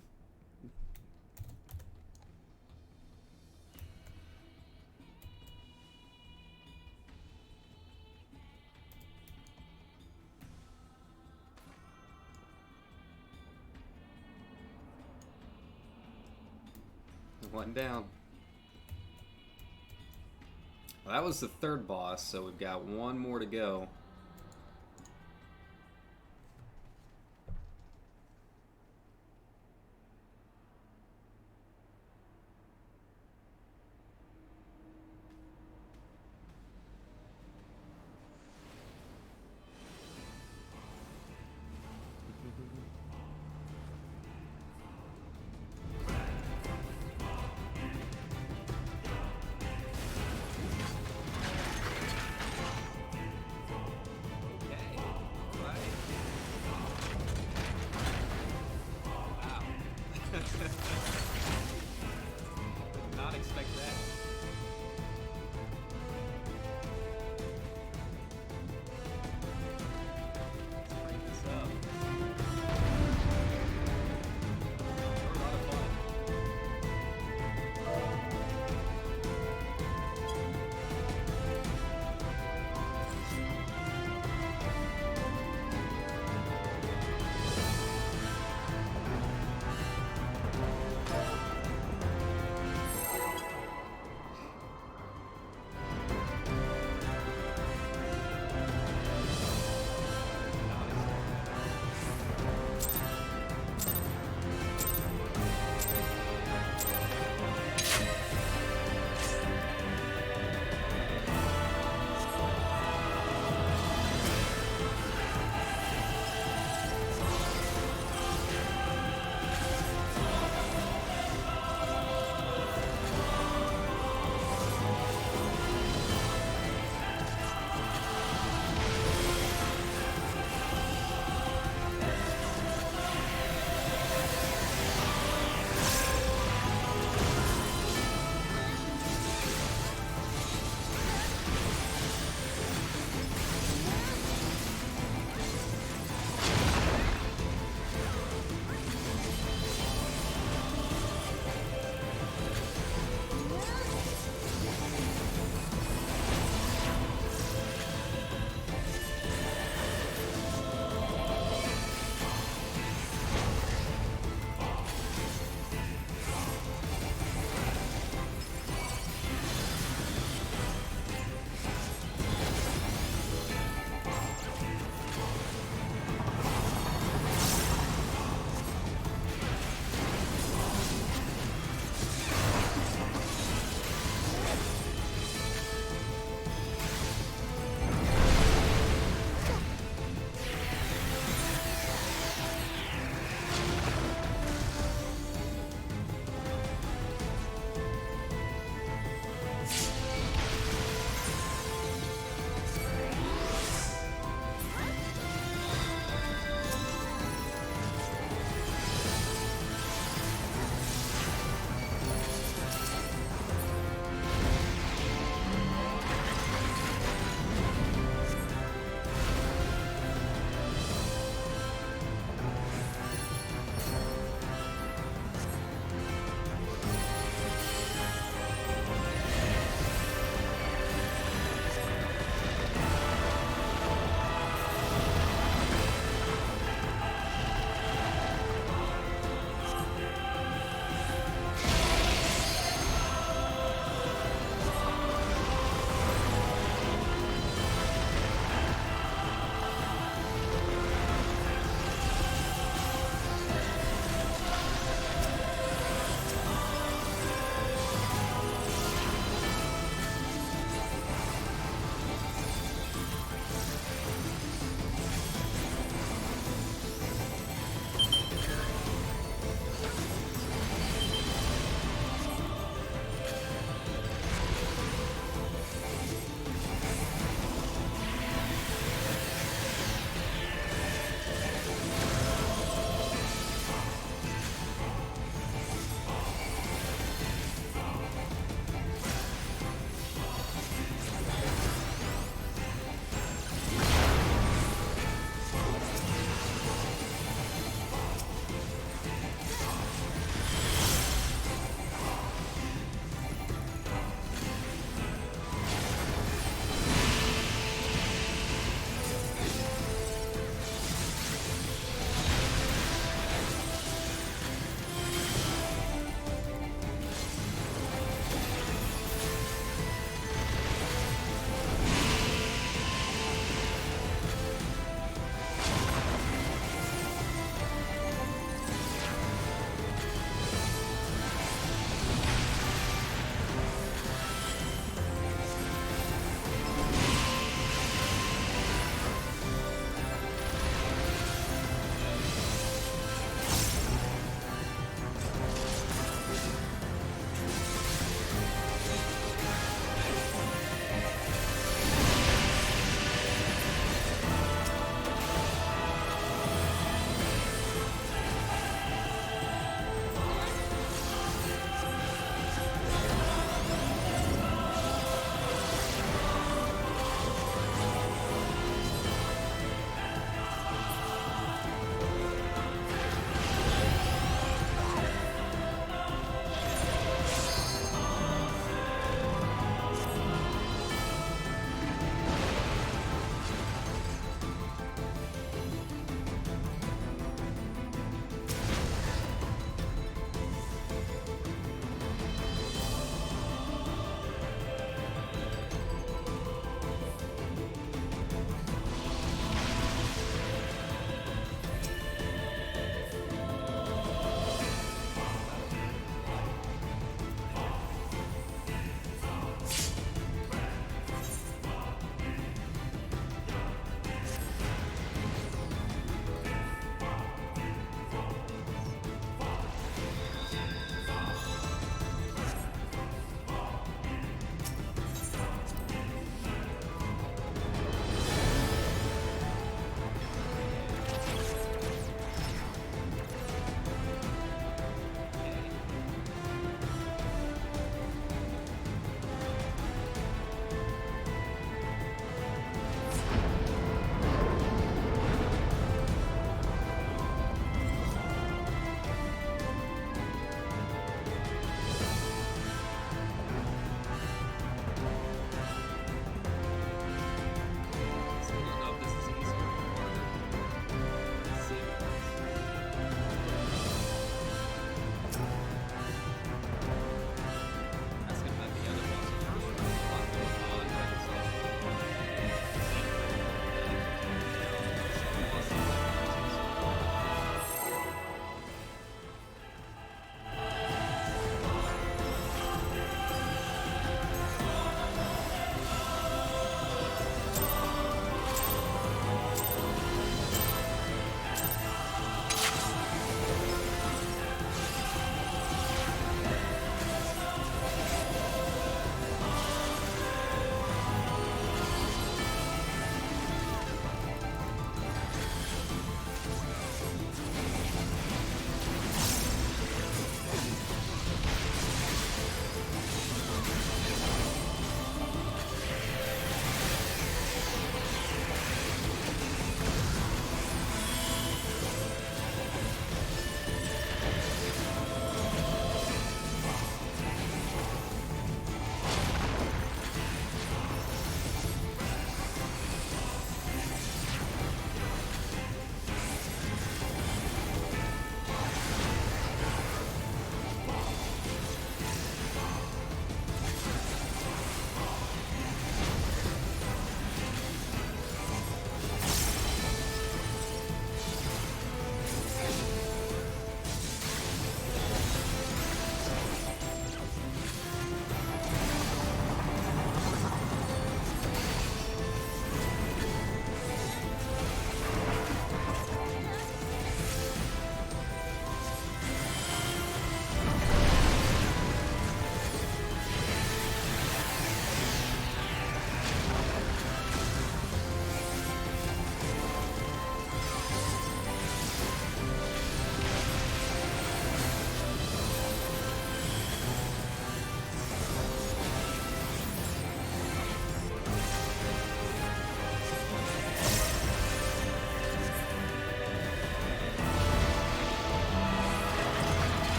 One down. Well, that was the third boss, so we've got one more to go.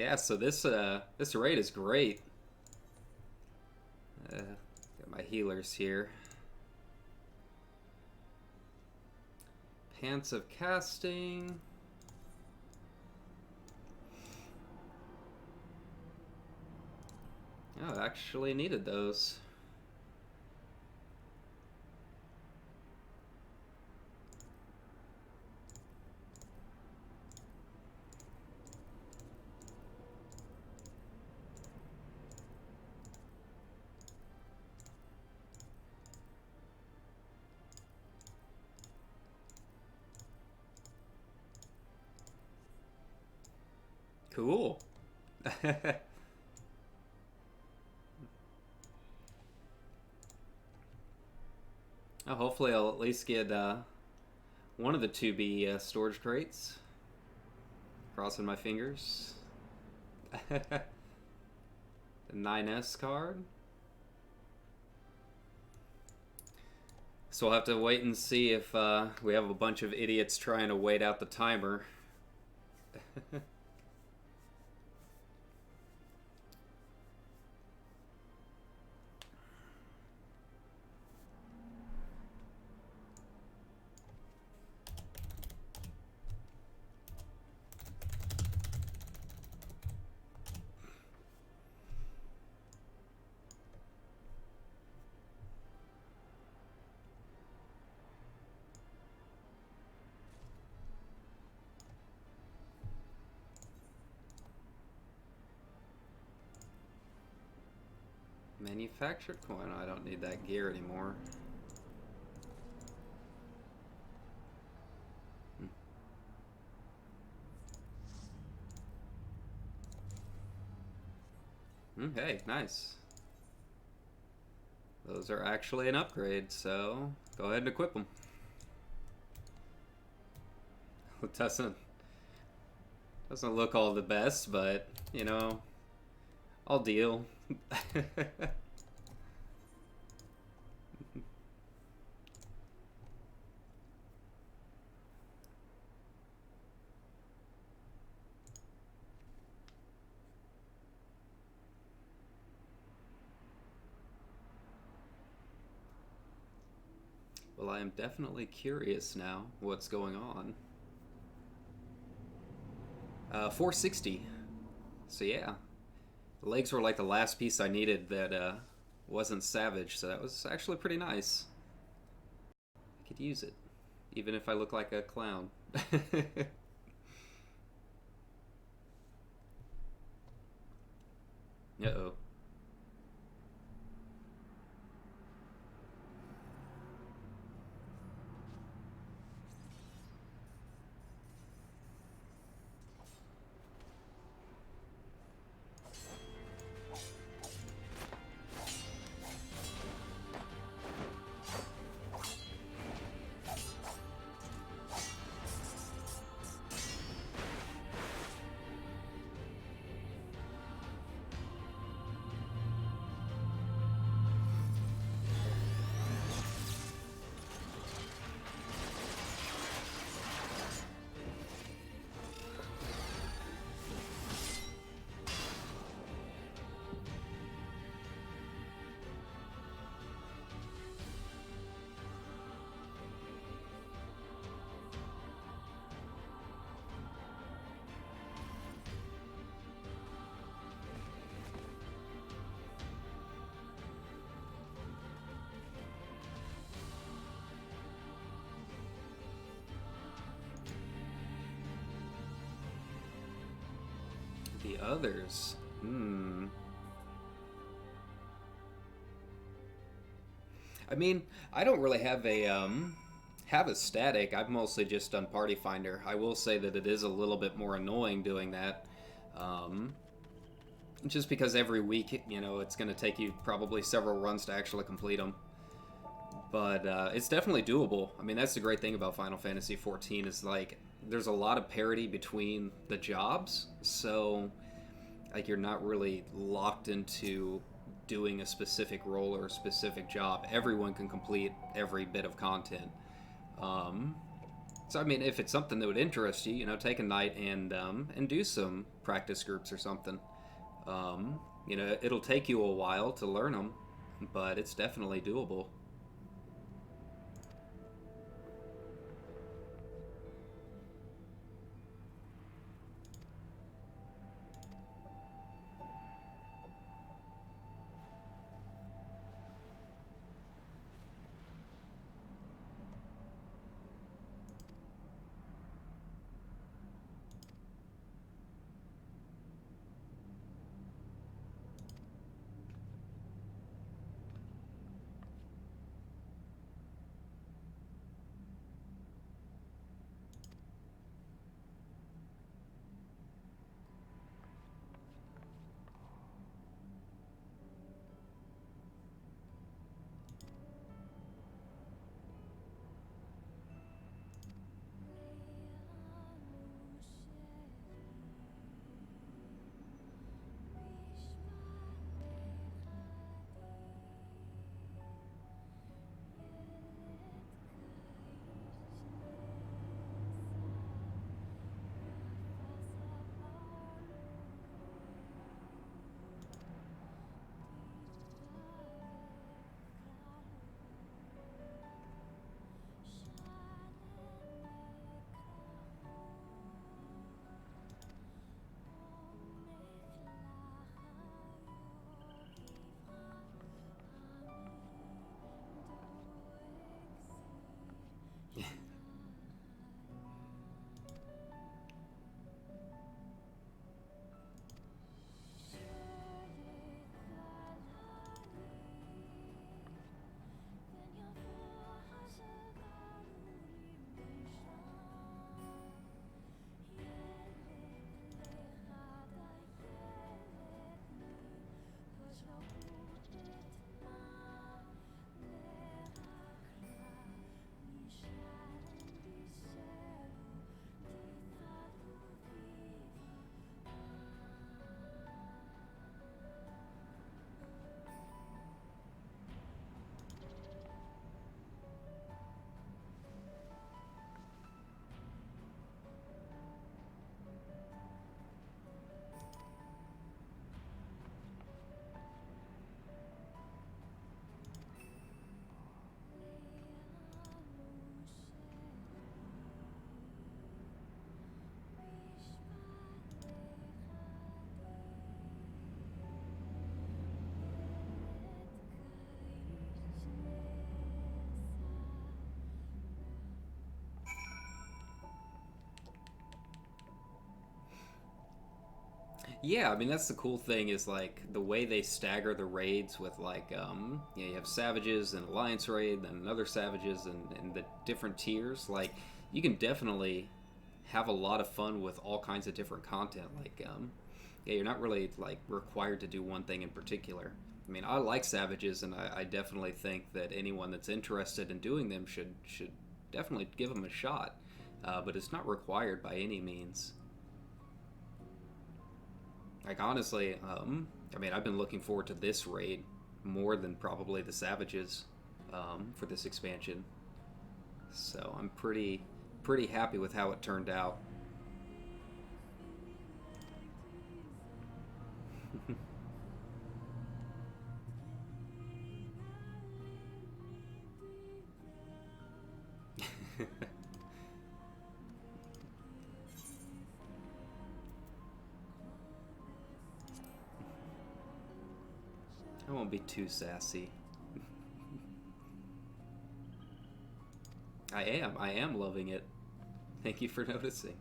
Yeah, so this raid is great. Got my healers here. Pants of Casting. Oh, I actually needed those. Cool. Oh, hopefully I'll at least get one of the 2B storage crates. Crossing my fingers. The 9S card. So we'll have to wait and see if we have a bunch of idiots trying to wait out the timer. Manufactured coin. I don't need that gear anymore. Hey, nice. Those are actually an upgrade, so go ahead and equip them. It doesn't look all the best, but you know, I'll deal. Well, I am definitely curious now what's going on. 460. So yeah, the legs were like the last piece I needed that wasn't savage, so that was actually pretty nice. I could use it, even if I look like a clown. Uh-oh. The others. I mean, I don't really have a static. I've mostly just done Party Finder. I will say that it is a little bit more annoying doing that. Just because every week, you know, it's going to take you probably several runs to actually complete them. But it's definitely doable. I mean, that's the great thing about Final Fantasy XIV is, like, there's a lot of parity between the jobs. So, like, you're not really locked into doing a specific role or a specific job. Everyone can complete every bit of content. So I mean, if it's something that would interest you, you know, take a night and do some practice groups or something. You know, it'll take you a while to learn them, but it's definitely doable. Yeah, I mean that's the cool thing is like the way they stagger the raids with like you know, you have savages and alliance raid, then another savages and the different tiers. Like you can definitely have a lot of fun with all kinds of different content. Like yeah, you're not really like required to do one thing in particular. I mean, I like savages, and I definitely think that anyone that's interested in doing them should definitely give them a shot. But it's not required by any means. Like honestly, I mean, I've been looking forward to this raid more than probably the Savages for this expansion. So I'm pretty happy with how it turned out. I won't be too sassy. I am loving it. Thank you for noticing.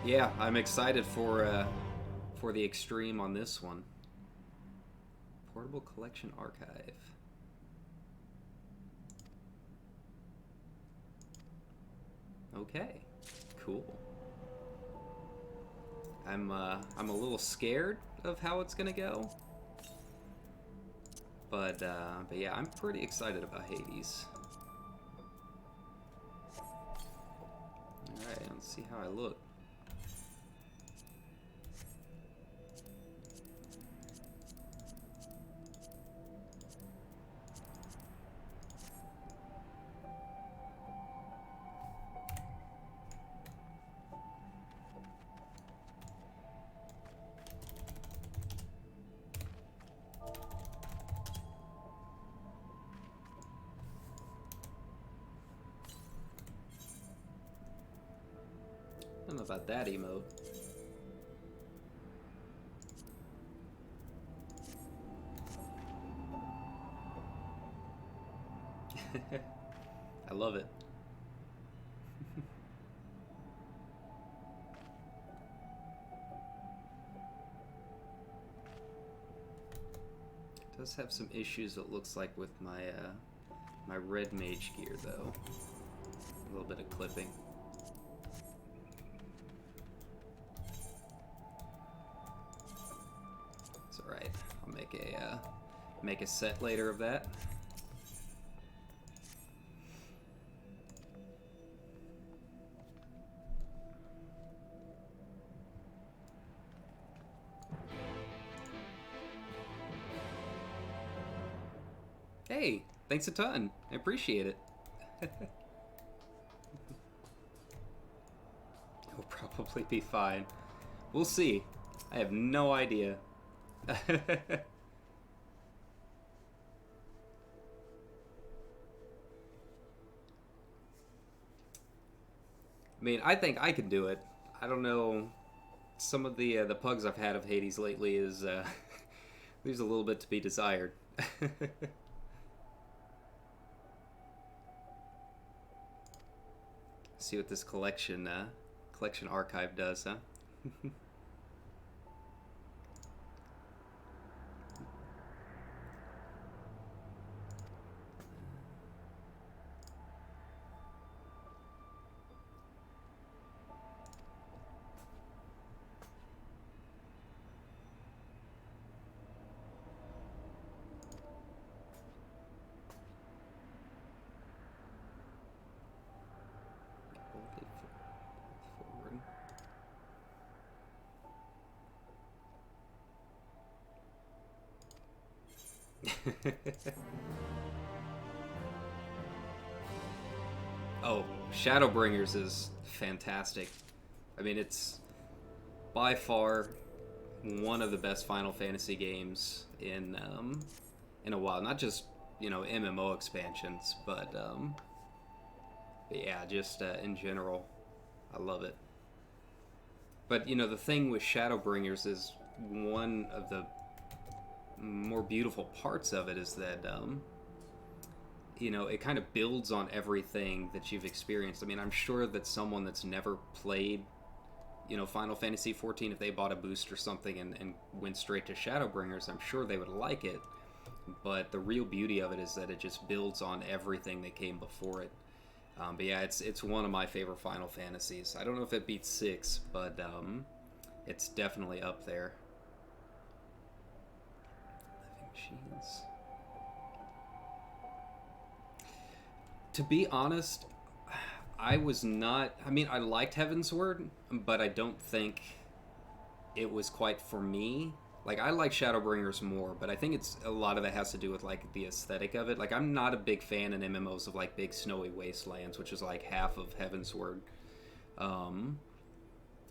Yeah, I'm excited for the extreme on this one. Portable collection archive. Okay, cool. I'm a little scared of how it's gonna go, But yeah, I'm pretty excited about Hades. Alright, let's see how I look. I don't know about that emote. I love it. It does have some issues, it looks like, with my my red mage gear, though. A little bit of clipping. It's alright. I'll make a set later of that. Hey, thanks a ton. I appreciate it. He'll probably be fine. We'll see. I have no idea. I mean, I think I can do it. I don't know. Some of the pugs I've had of Hades lately is leaves a little bit to be desired. See what this collection archive does, huh? Oh, Shadowbringers is fantastic. I mean, it's by far one of the best Final Fantasy games in a while. Not just, you know, MMO expansions, but yeah, just in general, I love it. But you know, the thing with Shadowbringers is one of the more beautiful parts of it is that you know, it kind of builds on everything that you've experienced. I mean, I'm sure that someone that's never played, you know, Final Fantasy XIV, if they bought a boost or something and went straight to Shadowbringers, I'm sure they would like it. But the real beauty of it is that it just builds on everything that came before it. But yeah, it's one of my favorite Final Fantasies. I don't know if it beats 6, but it's definitely up there. Living Machines. To be honest, I was not... I mean, I liked Heavensward, but I don't think it was quite for me. Like, I like Shadowbringers more, but I think it's a lot of that has to do with, like, the aesthetic of it. Like, I'm not a big fan in MMOs of, like, big snowy wastelands, which is, like, half of Heavensward. I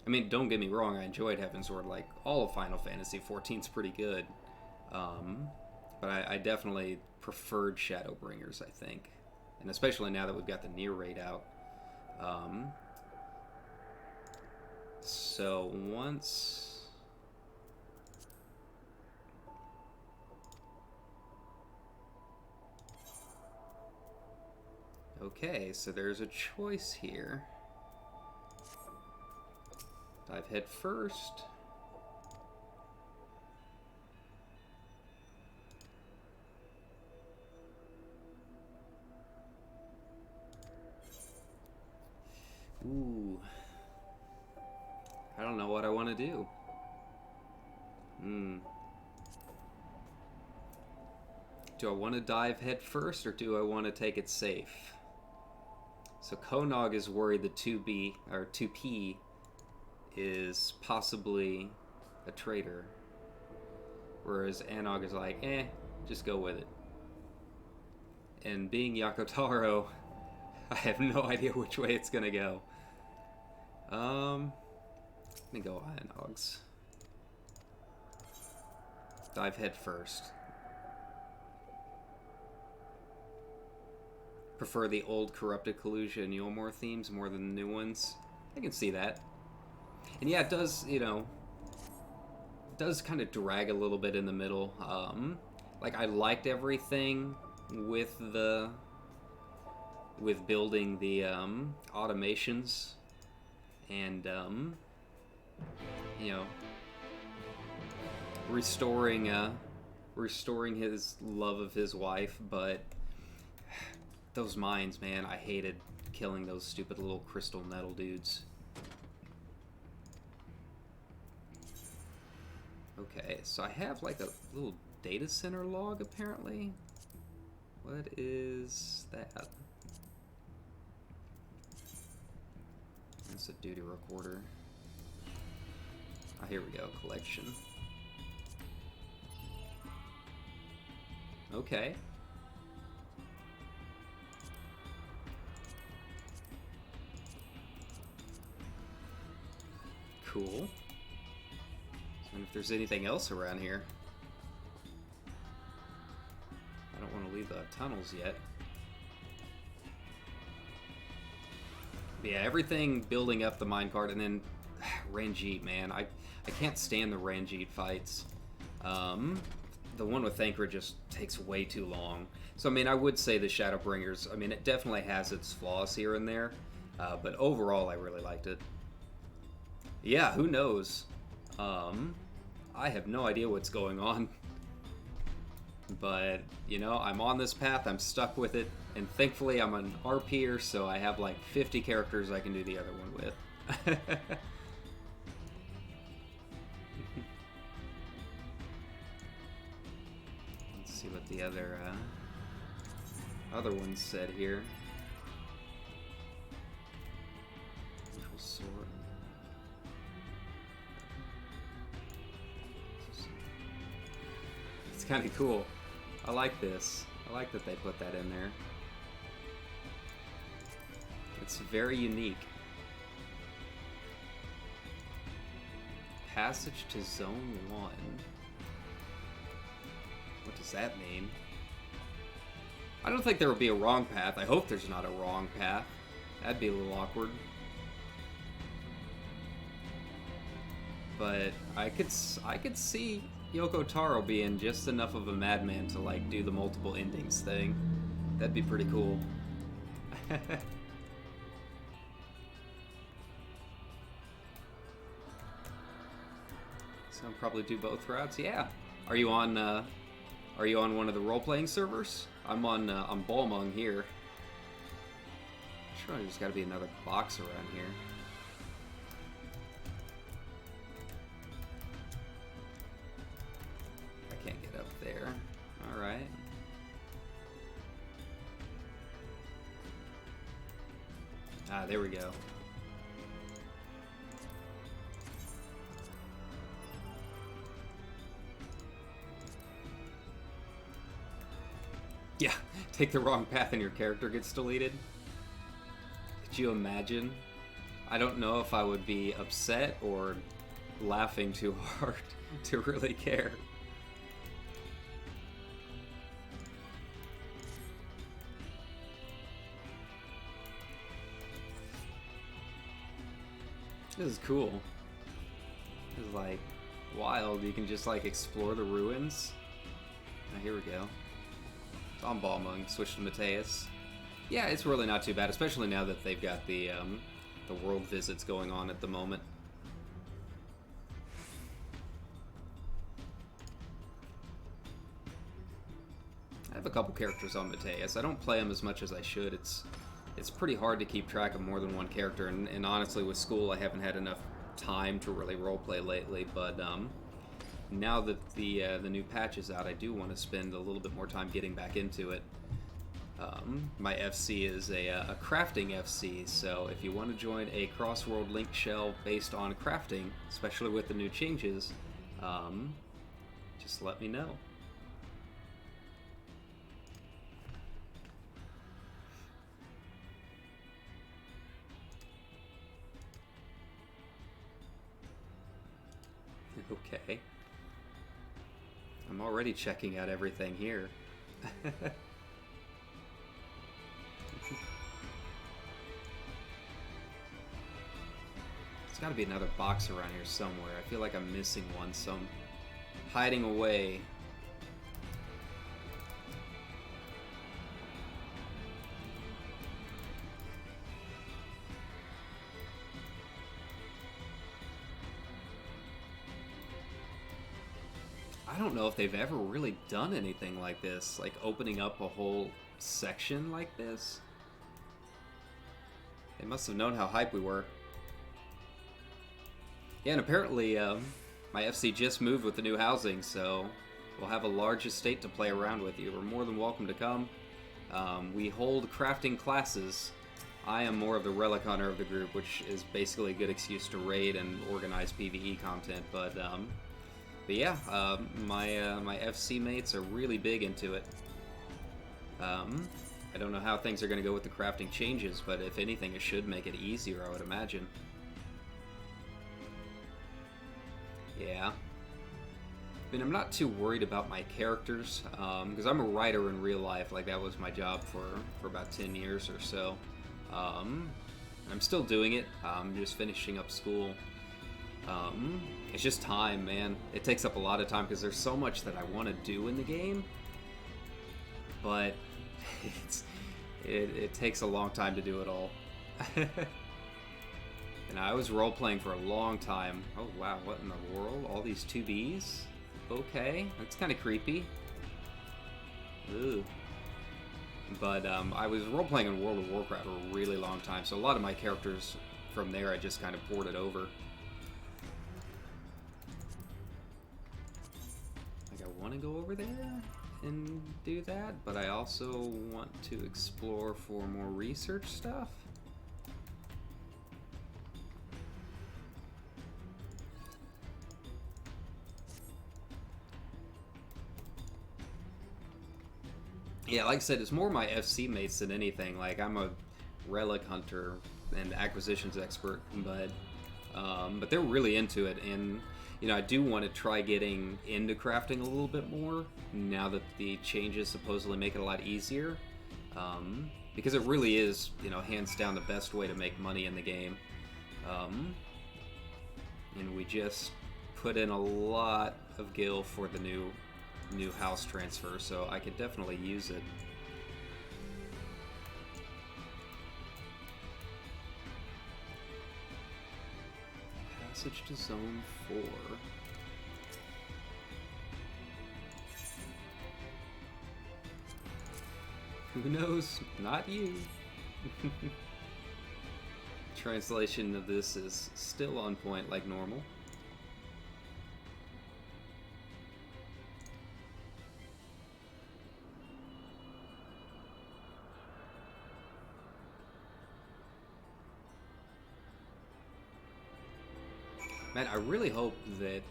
mean, don't get me wrong, I enjoyed Heavensward. Like, all of Final Fantasy XIV's pretty good. But I definitely preferred Shadowbringers, I think. And especially now that we've got the Nier raid out. So once... Okay, so there's a choice here. Dive head first. Ooh. I don't know what I want to do. Do I want to dive head first, or do I want to take it safe? So Konog is worried that 2B, or 2P, is possibly a traitor. Whereas Anog is like, just go with it. And being Yakotaro, I have no idea which way it's gonna go. Let me go Anogs. Dive head first. Prefer the old Corrupted Collusion and Yulmore themes more than the new ones. I can see that. And yeah, it does, you know, it does kind of drag a little bit in the middle. Like, I liked everything with building the automations and you know, restoring his love of his wife, but those mines, man, I hated killing those stupid little crystal nettle dudes. Okay, so I have like a little data center log apparently. What is that? That's a duty recorder. Oh, here we go, collection. Okay. Cool. And if there's anything else around here. I don't want to leave the tunnels yet. But yeah, everything building up the minecart, and then Ranjit, man. I can't stand the Ranjit fights. The one with Thancred just takes way too long. So, I mean, I would say the Shadowbringers, I mean, it definitely has its flaws here and there. But overall, I really liked it. Yeah, who knows? I have no idea what's going on. But, you know, I'm on this path, I'm stuck with it, and thankfully I'm an RPer, so I have like 50 characters I can do the other one with. Let's see what the other ones said here. Neutral sword. It's kind of cool. I like this. I like that they put that in there. It's very unique. Passage to Zone 1. What does that mean? I don't think there would be a wrong path. I hope there's not a wrong path. That'd be a little awkward. But I could see Yoko Taro being just enough of a madman to like do the multiple endings thing. That'd be pretty cool. So I'll probably do both routes. Yeah. Are you on one of the role-playing servers? I'm on Balmung here. Sure, there's got to be another box around here. Can't get up there. Alright. Ah, there we go. Yeah, take the wrong path and your character gets deleted. Could you imagine? I don't know if I would be upset or laughing too hard to really care. This is cool. This is like wild. You can just like explore the ruins. Oh, here we go. It's on Balmung. Switch to Mateus. Yeah, it's really not too bad, especially now that they've got the world visits going on at the moment. I have a couple characters on Mateus. I don't play them as much as I should. It's pretty hard to keep track of more than one character, and honestly with school I haven't had enough time to really roleplay lately, but now that the new patch is out, I do want to spend a little bit more time getting back into it. My FC is a crafting FC, so if you want to join a cross-world link shell based on crafting, especially with the new changes, just let me know. Okay. I'm already checking out everything here. There's gotta be another box around here somewhere. I feel like I'm missing one, so I'm hiding away. I don't know if they've ever really done anything like this, like opening up a whole section like this. They must have known how hype we were. Yeah, and apparently my FC just moved with the new housing, so we'll have a large estate to play around with. You are more than welcome to come. We hold crafting classes. I am more of the relic hunter of the group, which is basically a good excuse to raid and organize PvE content, but yeah, my FC mates are really big into it. I don't know how things are going to go with the crafting changes, but if anything, it should make it easier, I would imagine. Yeah. I mean, I'm not too worried about my characters, because I'm a writer in real life. Like, that was my job for about 10 years or so. I'm still doing it. I'm just finishing up school. It's just time, man. It takes up a lot of time because there's so much that I want to do in the game, but it takes a long time to do it all. And I was role-playing for a long time. Oh wow, what in the world? All these 2Bs? Okay, that's kind of creepy. Ooh. But I was role-playing in World of Warcraft for a really long time, so a lot of my characters from there I just kind of ported over. I want to go over there and do that, but I also want to explore for more research stuff. Yeah, like I said, it's more my FC mates than anything. Like, I'm a relic hunter and acquisitions expert, but they're really into it, and you know, I do want to try getting into crafting a little bit more now that the changes supposedly make it a lot easier, because it really is, you know, hands down the best way to make money in the game. And we just put in a lot of gil for the new house transfer, so I could definitely use it. Passage to Zone 4. Who knows? Not you. Translation of this is still on point like normal. Man, I really hope that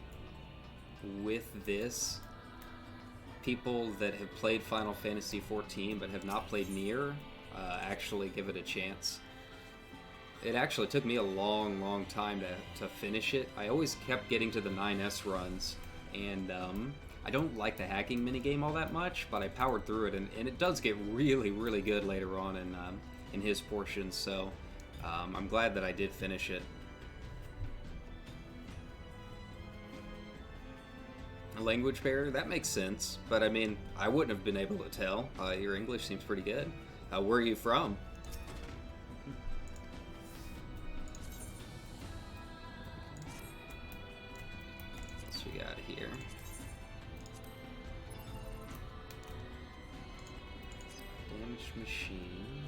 with this, people that have played Final Fantasy XIV but have not played Nier actually give it a chance. It actually took me a long time to finish it. I always kept getting to the 9S runs, and I don't like the hacking minigame all that much, but I powered through it, and it does get really good later on in his portions, so I'm glad that I did finish it. A language barrier? That makes sense, but I mean, I wouldn't have been able to tell. Your English seems pretty good. Where are you from? What's we got here? Damaged machine.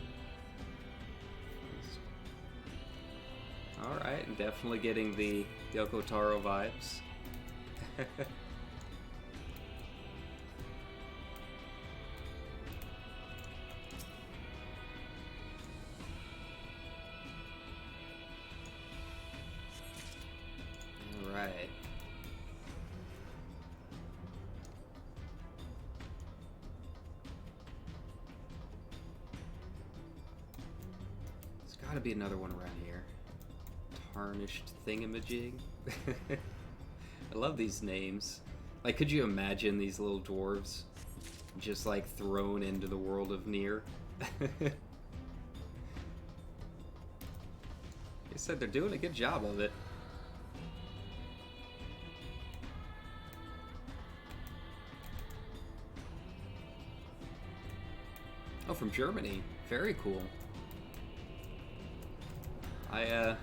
Alright, definitely getting the Yoko Taro vibes. Alright. There's gotta be another one around here. Tarnished thingamajig. I love these names. Like, could you imagine these little dwarves just, like, thrown into the world of Nier? They said they're doing a good job of it. Oh, from Germany. Very cool. I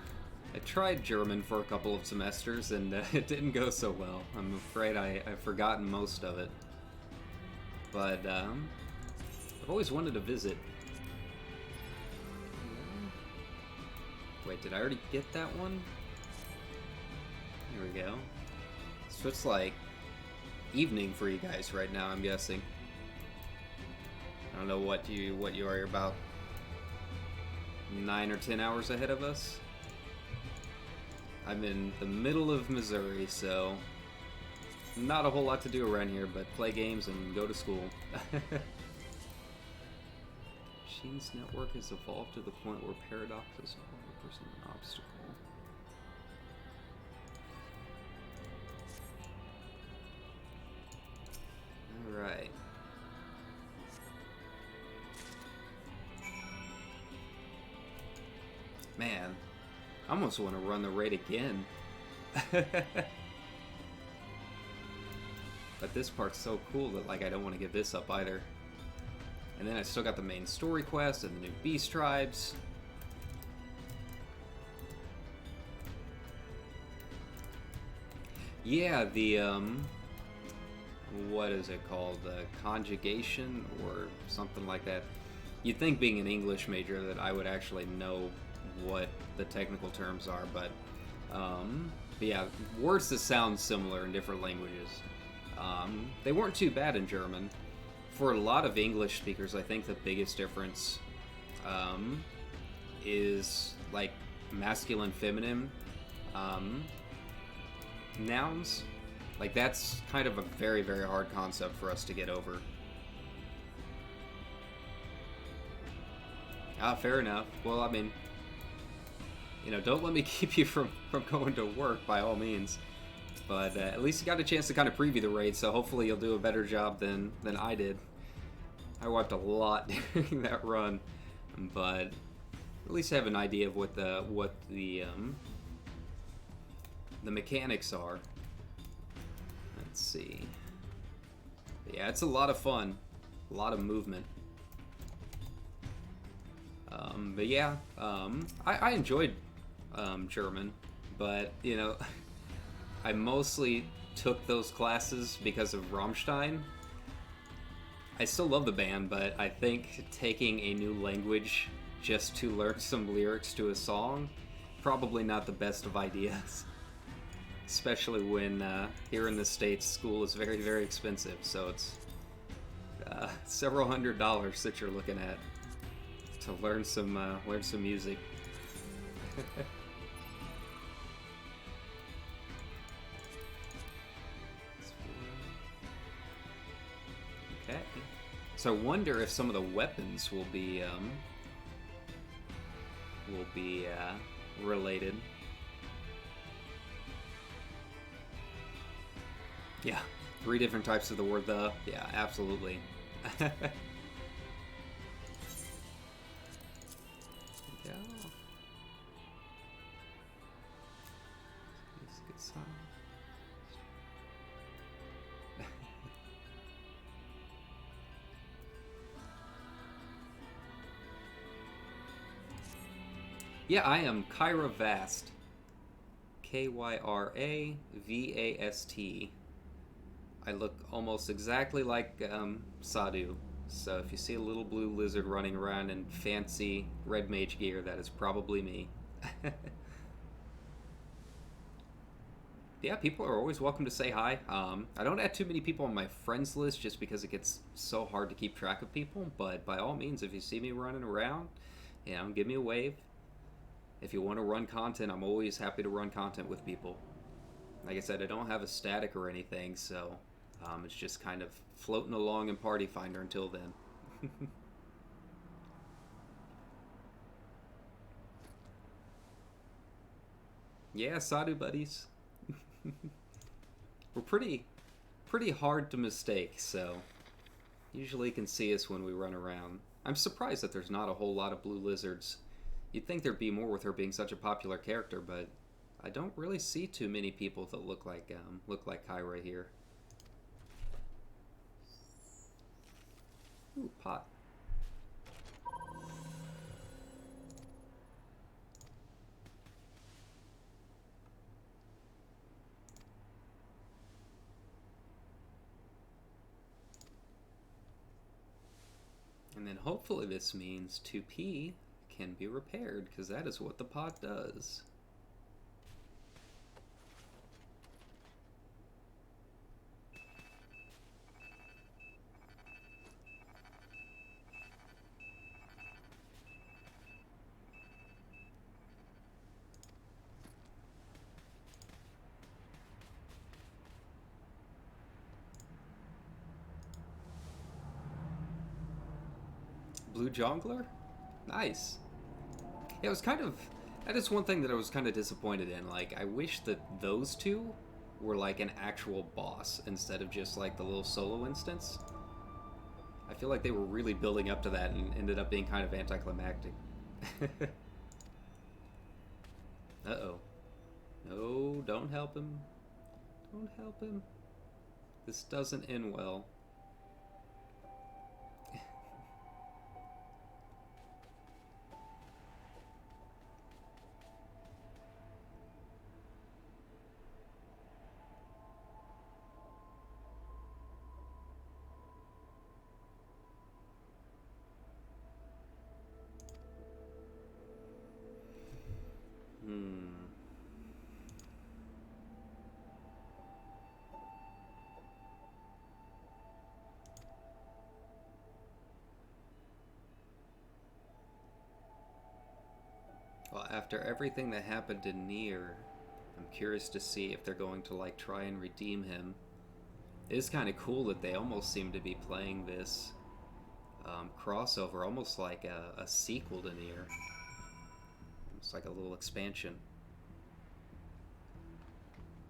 tried German for a couple of semesters, and it didn't go so well. I'm afraid I've forgotten most of it. But, I've always wanted to visit. Wait, did I already get that one? Here we go. So it's like evening for you guys right now, I'm guessing. I don't know what you are. You're about 9 or 10 hours ahead of us. I'm in the middle of Missouri, so not a whole lot to do around here, but play games and go to school. Machine's network has evolved to the point where paradoxes are an obstacle. Alright. Man, I almost want to run the raid again. But this part's so cool that, like, I don't want to give this up either. And then I still got the main story quest and the new beast tribes. Yeah, the, what is it called? Conjugation or something like that. You'd think, being an English major, that I would actually know what the technical terms are, but yeah, words that sound similar in different languages. They weren't too bad in German. For a lot of English speakers, I think the biggest difference is, like, masculine, feminine nouns. Like, that's kind of a very, very hard concept for us to get over. Ah, fair enough. Well, I mean, you know, don't let me keep you from going to work, by all means. But at least you got a chance to kind of preview the raid, so hopefully you'll do a better job than I did. I wiped a lot during that run, but at least I have an idea of what the mechanics are. Let's see. But yeah, it's a lot of fun, a lot of movement. But yeah, I enjoyed German, but, you know, I mostly took those classes because of Rammstein. I still love the band, but I think taking a new language just to learn some lyrics to a song, probably not the best of ideas. Especially when here in the States, school is very, very expensive, so it's several $100s that you're looking at to learn some music. Okay. So I wonder if some of the weapons will be related. Yeah, 3 different types of the word "the." Yeah, absolutely. Go. Let's get some. Yeah, I am Kyra Vast. Kyravast. I look almost exactly like Sadhu. So if you see a little blue lizard running around in fancy red mage gear, that is probably me. Yeah, people are always welcome to say hi. I don't add too many people on my friends list just because it gets so hard to keep track of people, but by all means, if you see me running around, you know, give me a wave. If you want to run content, I'm always happy to run content with people. Like I said, I don't have a static or anything, so it's just kind of floating along in Party Finder until then. Yeah, Sadu buddies. We're pretty hard to mistake, so usually you can see us when we run around. I'm surprised that there's not a whole lot of blue lizards. You'd think there'd be more with her being such a popular character, but I don't really see too many people that look like Kyra here. Ooh, pot. And then hopefully this means 2P can be repaired, because that is what the pot does. Blue Jongler? Nice. Yeah, it was kind of... That is one thing that I was kind of disappointed in. Like, I wish that those two were like an actual boss instead of just like the little solo instance. I feel like they were really building up to that and ended up being kind of anticlimactic. Uh-oh. No, don't help him. Don't help him. This doesn't end well. Well, after everything that happened in Nier, I'm curious to see if they're going to like try and redeem him. It is kind of cool that they almost seem to be playing this crossover, almost like a sequel to Nier. It's like a little expansion.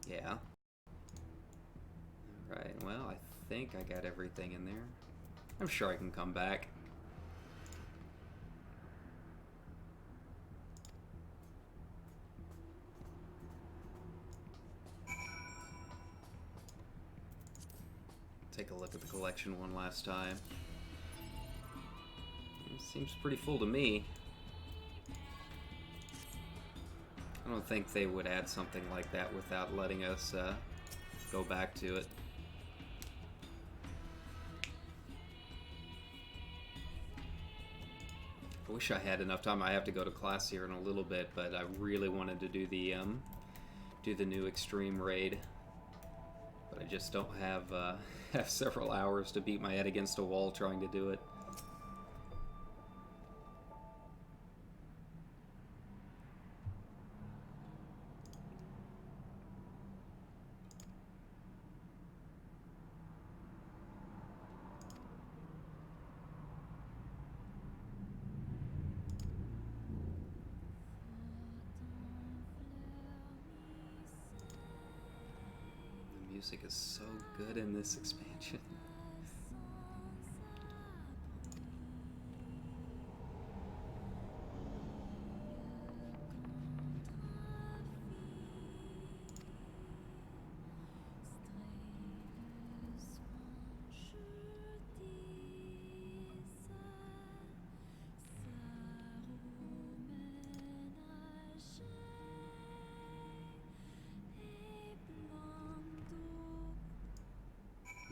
Yeah. Right, well, I think I got everything in there. I'm sure I can come back. Take a look at the collection one last time. It seems pretty full to me. I don't think they would add something like that without letting us go back to it. I wish I had enough time. I have to go to class here in a little bit, but I really wanted to do the new extreme raid. But I just don't have have several hours to beat my head against a wall trying to do it. The music is so good in this expansion.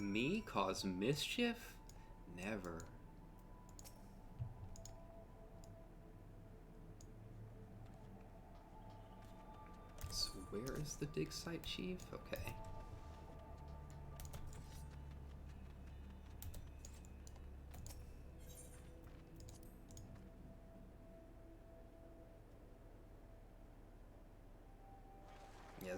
Me cause mischief? Never. So where is the dig site chief? Okay. Yeah,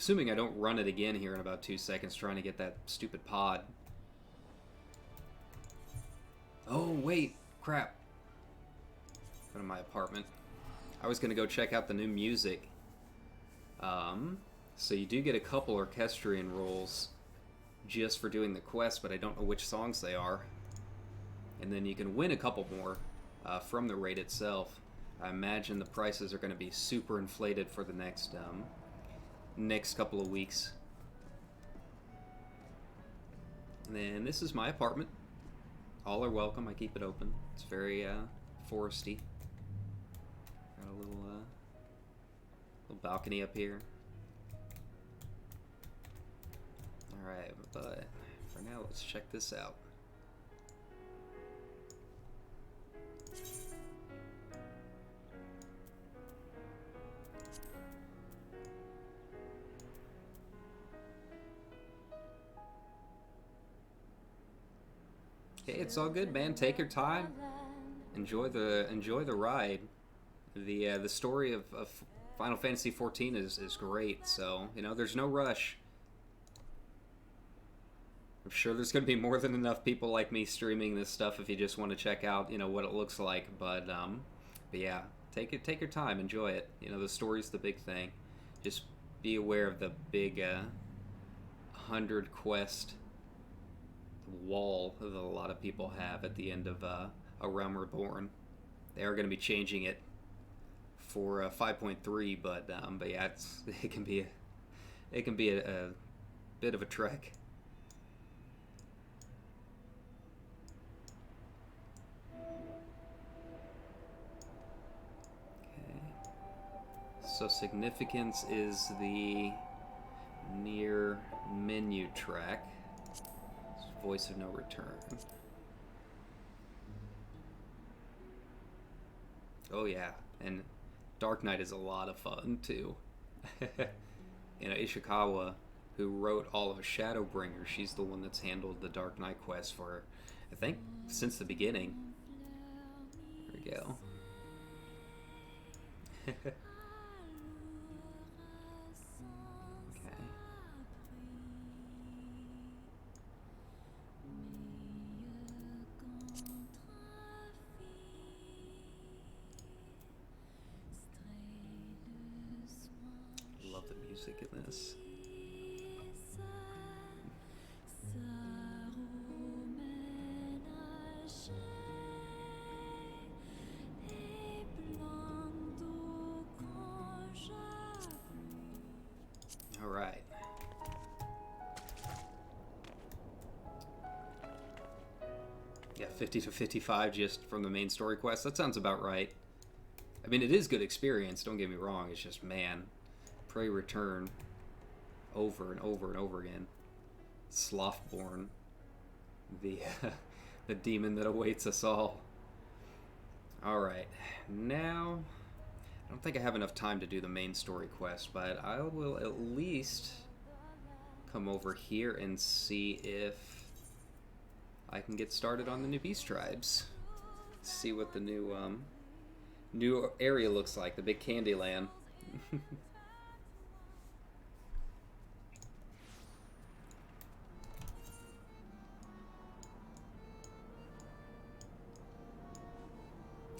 Assuming I don't run it again here in about 2 seconds trying to get that stupid pod. Oh, wait. Crap. Go to my apartment. I was going to go check out the new music. So you do get a couple orchestrion rolls just for doing the quest, but I don't know which songs they are. And then you can win a couple more from the raid itself. I imagine the prices are going to be super inflated for the next couple of weeks. And then this is my apartment. All are welcome. I keep it open. It's very foresty. Got a little balcony up here. Alright, but for now, let's check this out. Hey, it's all good, man. Take your time. Enjoy the ride. The story of Final Fantasy XIV is great. So there's no rush. I'm sure there's going to be more than enough people like me streaming this stuff if you just want to check out what it looks like. But yeah, take your time, enjoy it. The story's the big thing. Just be aware of the big 100 quest wall that a lot of people have at the end of A Realm Reborn. They are going to be changing it for 5.3, but yeah, it can be a bit of a trek. So Significance is the Nier menu track. It's Voice of No Return. Oh yeah, and Dark Knight is a lot of fun too. Ishikawa, who wrote all of Shadowbringers, she's the one that's handled the Dark Knight quest for, I think, since the beginning. There we go. Love the music in this. All right. Yeah, 50 to 55 just from the main story quest. That sounds about right. I mean, it is good experience, don't get me wrong. It's just, man, Pray Return over and over and over again. Slothborn, the demon that awaits us all. Alright, now, I don't think I have enough time to do the main story quest, but I will at least come over here and see if I can get started on the new beast tribes. See what the new area looks like, the big candy land.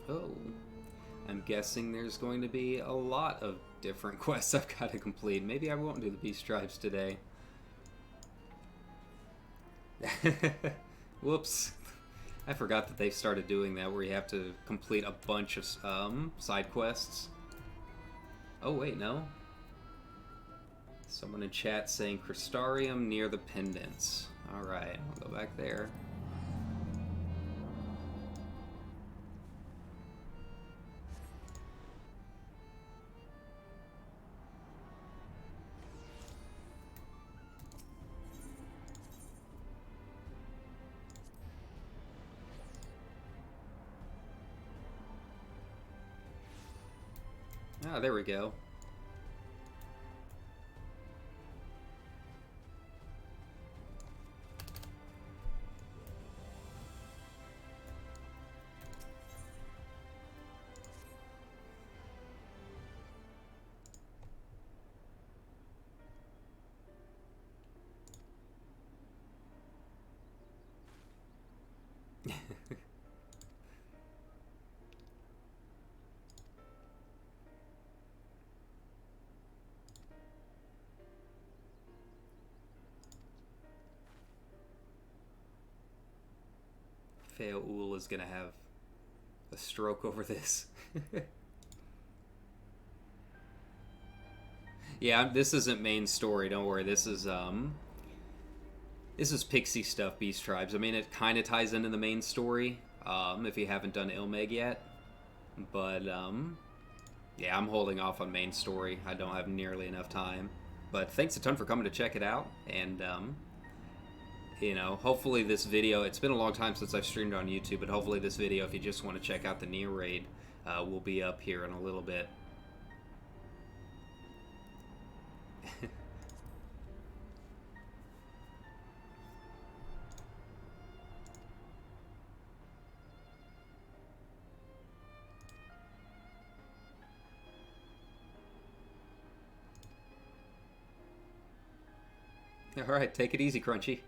Oh, I'm guessing there's going to be a lot of different quests I've got to complete. Maybe I won't do the beast tribes today. Whoops. I forgot that they started doing that, where you have to complete a bunch of side quests. Oh, wait, no. Someone in chat saying Crystarium near the pendants. Alright, I'll go back there. Ah, there we go. Faoul is gonna have a stroke over this. Yeah, this isn't main story, don't worry. This is pixie stuff, Beast Tribes. I mean, it kind of ties into the main story, if you haven't done Ilmeg yet. But, yeah, I'm holding off on main story. I don't have nearly enough time. But thanks a ton for coming to check it out, and, you know, hopefully this video, it's been a long time since I've streamed on YouTube, but hopefully this video, if you just want to check out the Nier raid, will be up here in a little bit. Alright, take it easy, Crunchy.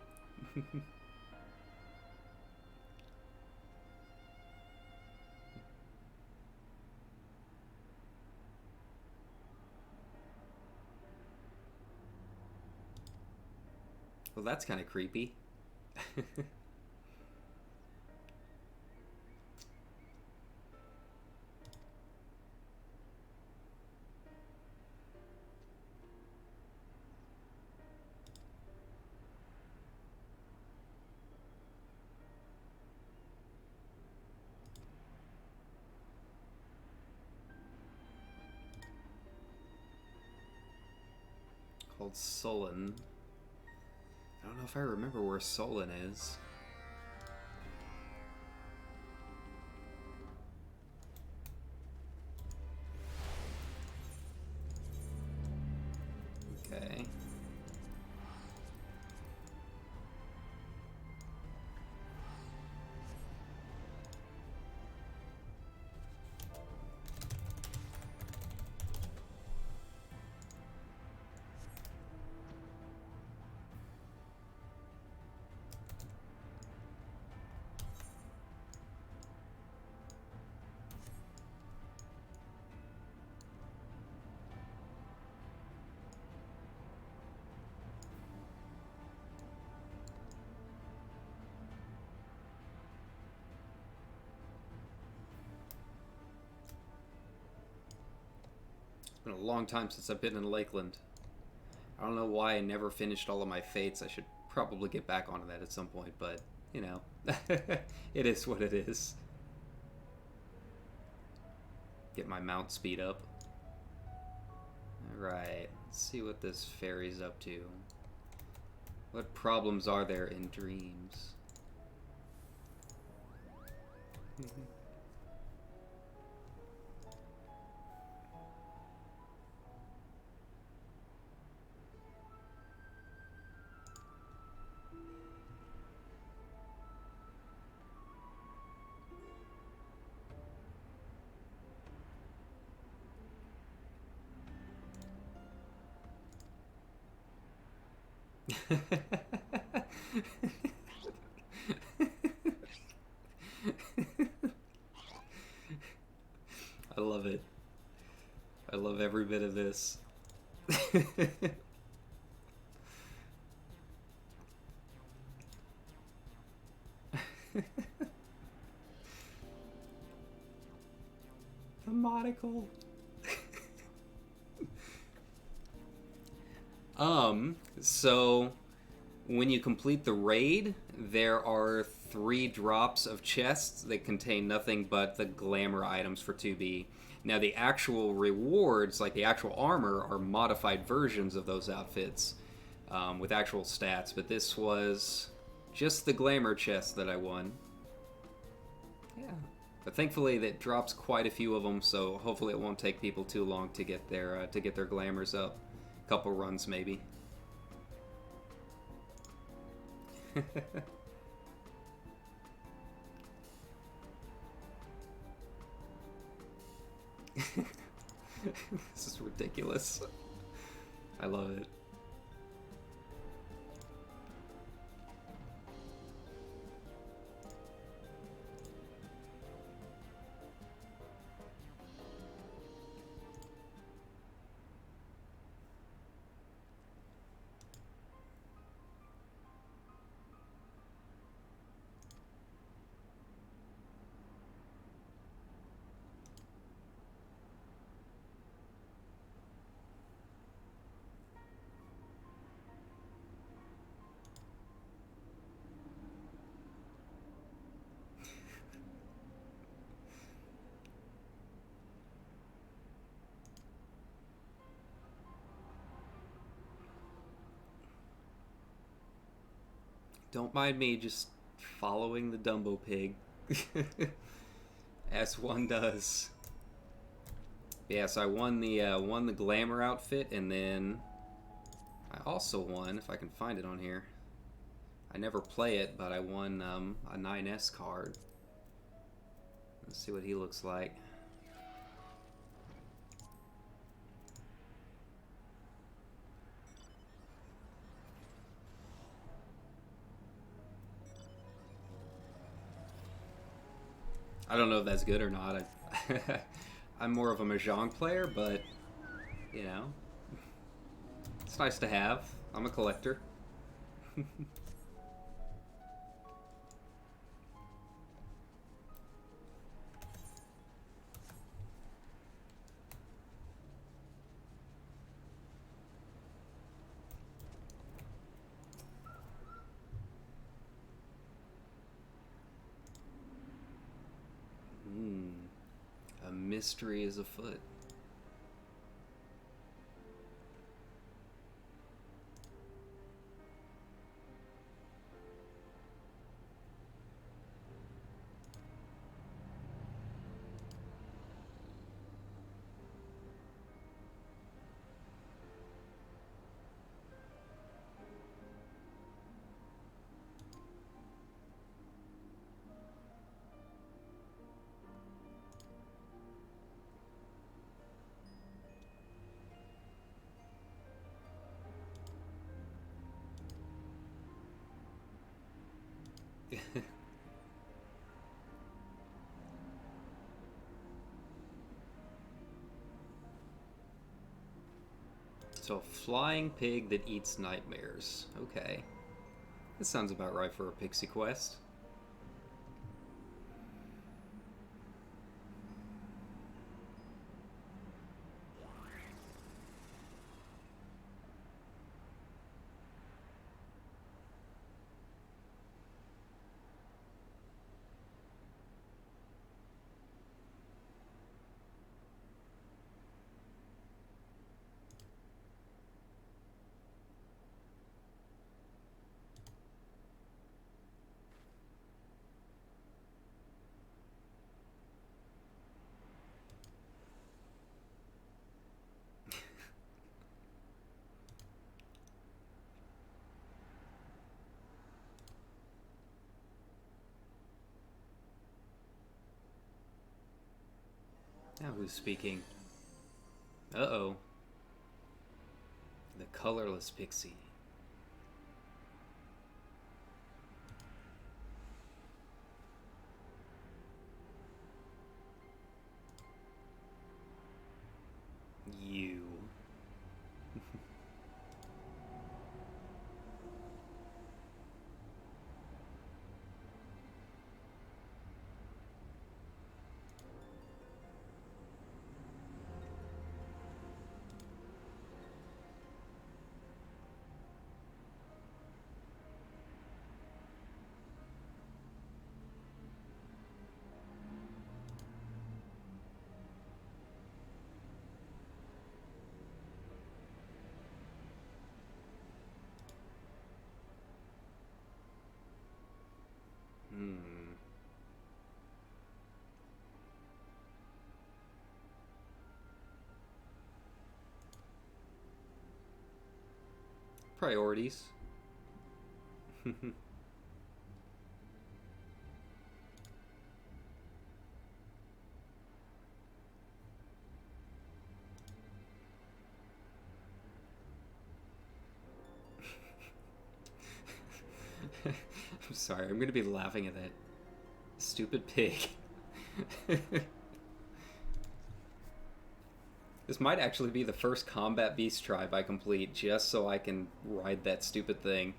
Well, that's kind of creepy. Called Sullen. I don't know if I remember where Sullen is. Okay. It's been a long time since I've been in Lakeland. I don't know why I never finished all of my fates. I should probably get back onto that at some point, but, you know, it is what it is. Get my mount speed up. Alright, let's see what this fairy's up to. What problems are there in dreams? I love it. I love every bit of this. The monocle. So when you complete the raid, there are 3 drops of chests that contain nothing but the glamour items for 2B. Now the actual rewards, like the actual armor, are modified versions of those outfits with actual stats, but this was just the glamour chest that I won. Yeah. But thankfully that drops quite a few of them, so hopefully it won't take people too long to get their glamours up. Couple runs maybe. This is ridiculous. I love it. Don't mind me just following the Dumbo pig. As one does. Yeah, so I won the Glamour outfit, and then I also won, if I can find it on here. I never play it, but I won a 9S card. Let's see what he looks like. I don't know if that's good or not. I'm more of a Mahjong player, but, you know, it's nice to have. I'm a collector. A mystery is afoot. So, a flying pig that eats nightmares. Okay. This sounds about right for a pixie quest. Now who's speaking? Uh-oh. The colorless pixie. You. Priorities. I'm sorry, I'm gonna be laughing at that stupid pig. This might actually be the first combat beast tribe I complete just so I can ride that stupid thing.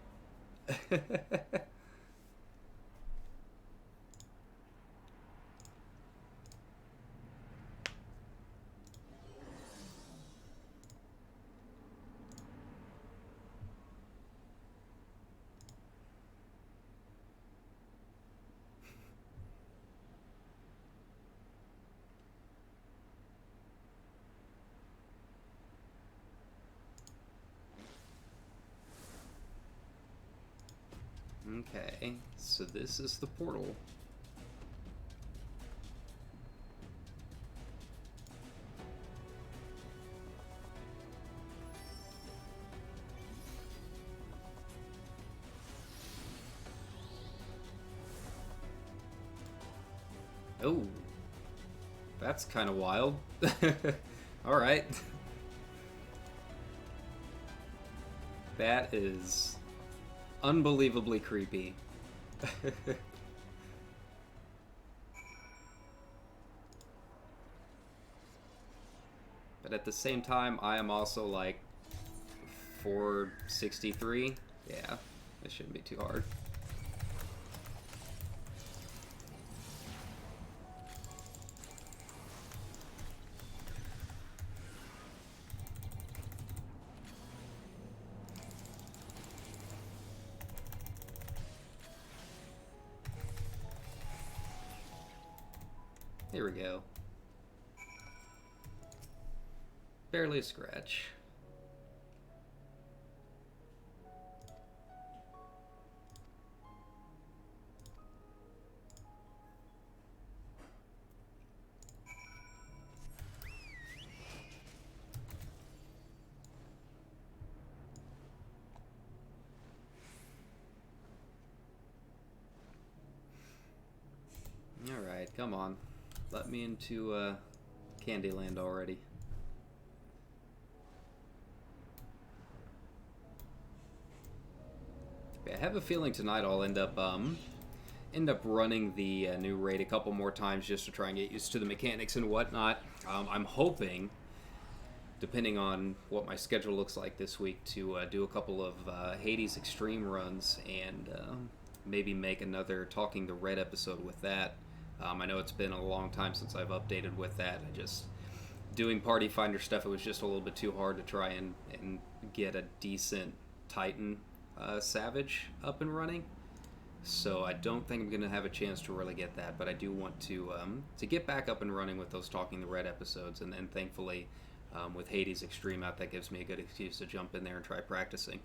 Okay, so this is the portal. Oh, that's kind of wild. All right. That is unbelievably creepy. But at the same time, I am also like 463. Yeah, this shouldn't be too hard. Here we go. Barely a scratch. Alright, come on. Let me into Candyland already. I have a feeling tonight I'll end up running the new raid a couple more times just to try and get used to the mechanics and whatnot. I'm hoping, depending on what my schedule looks like this week, to do a couple of Hades Extreme runs and maybe make another Talking the Red episode with that. I know it's been a long time since I've updated with that. I just, doing Party Finder stuff, it was just a little bit too hard to try and get a decent Titan Savage up and running. So I don't think I'm going to have a chance to really get that, but I do want to get back up and running with those Talking the Red episodes, and then thankfully with Hades Extreme out, that gives me a good excuse to jump in there and try practicing.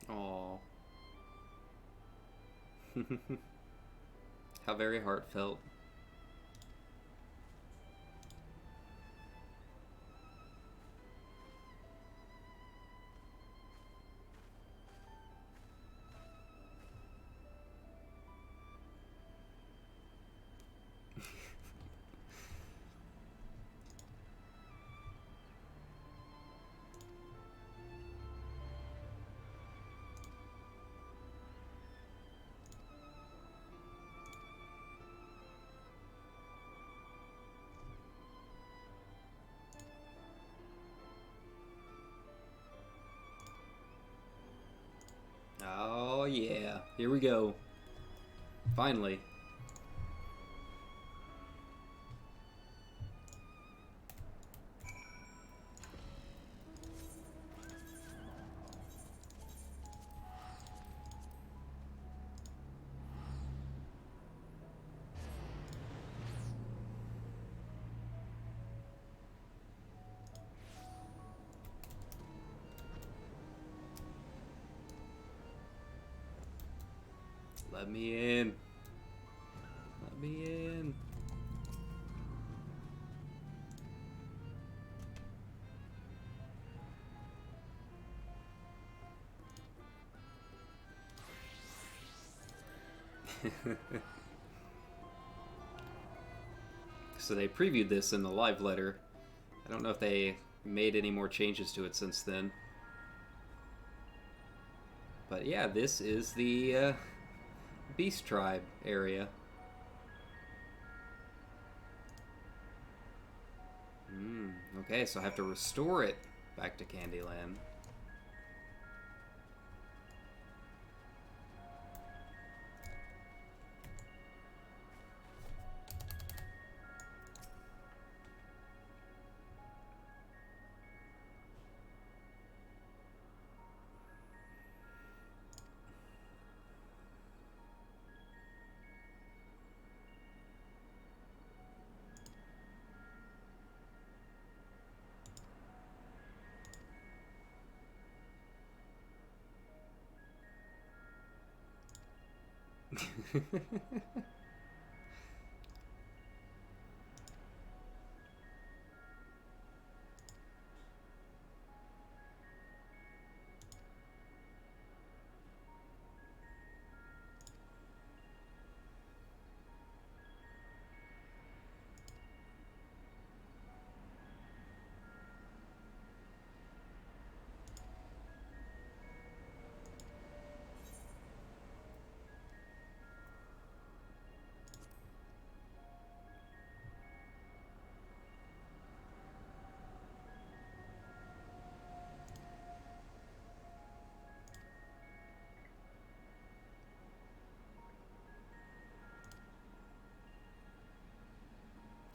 Aww. How very heartfelt. Oh yeah, here we go. Finally. Let me in. Let me in. So they previewed this in the live letter. I don't know if they made any more changes to it since then. But yeah, this is the Beast Tribe area. Okay, so I have to restore it back to Candyland.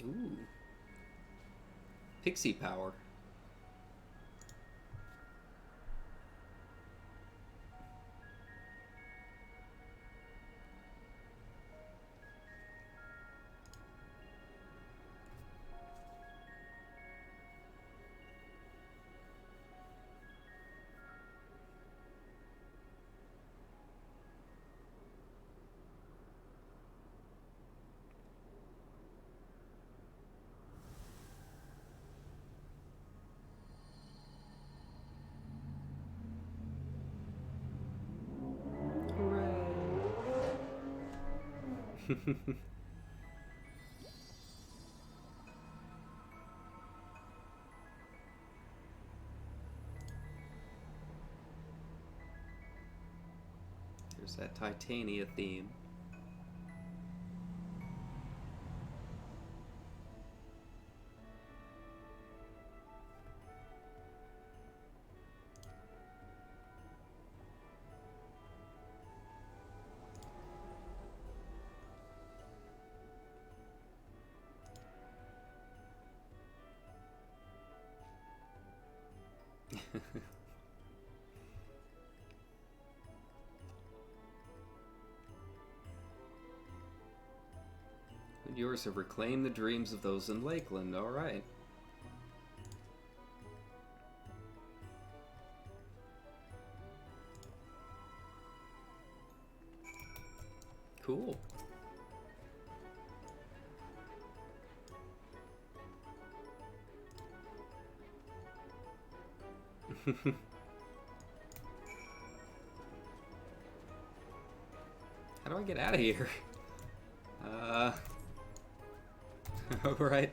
Ooh. Pixie power. There's that Titania theme. Yours have reclaimed the dreams of those in Lakeland. All right. Cool. How do I get out of here? Alright.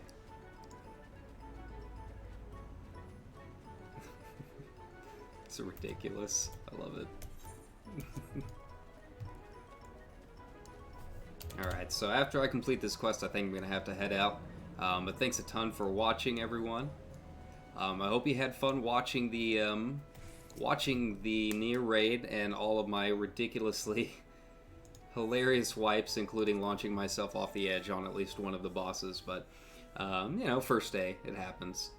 It's ridiculous. I love it. Alright, so after I complete this quest, I think I'm going to have to head out. But thanks a ton for watching, everyone. I hope you had fun watching the Nier raid and all of my ridiculously hilarious wipes, including launching myself off the edge on at least one of the bosses. But, you know, first day, it happens.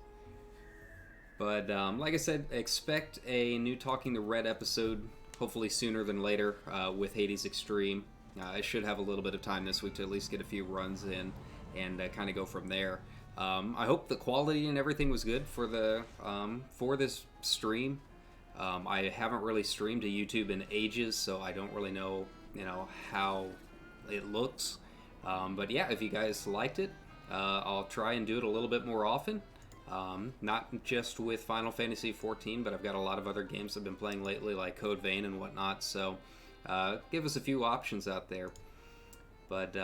But, like I said, expect a new Talking to Red episode, hopefully sooner than later, with Hades Extreme. I should have a little bit of time this week to at least get a few runs in and kind of go from there. I hope the quality and everything was good for the for this stream. I haven't really streamed to YouTube in ages, so I don't really know, you know, how it looks. But yeah, if you guys liked it, I'll try and do it a little bit more often. Not just with Final Fantasy XIV, but I've got a lot of other games I've been playing lately, like Code Vein and whatnot. So give us a few options out there. But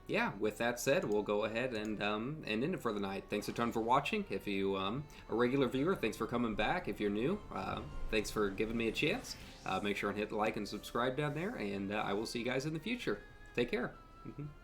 yeah, with that said, we'll go ahead and end it for the night. Thanks a ton for watching. If you a regular viewer, thanks for coming back. If you're new, thanks for giving me a chance. Make sure and hit like and subscribe down there, and I will see you guys in the future. Take care.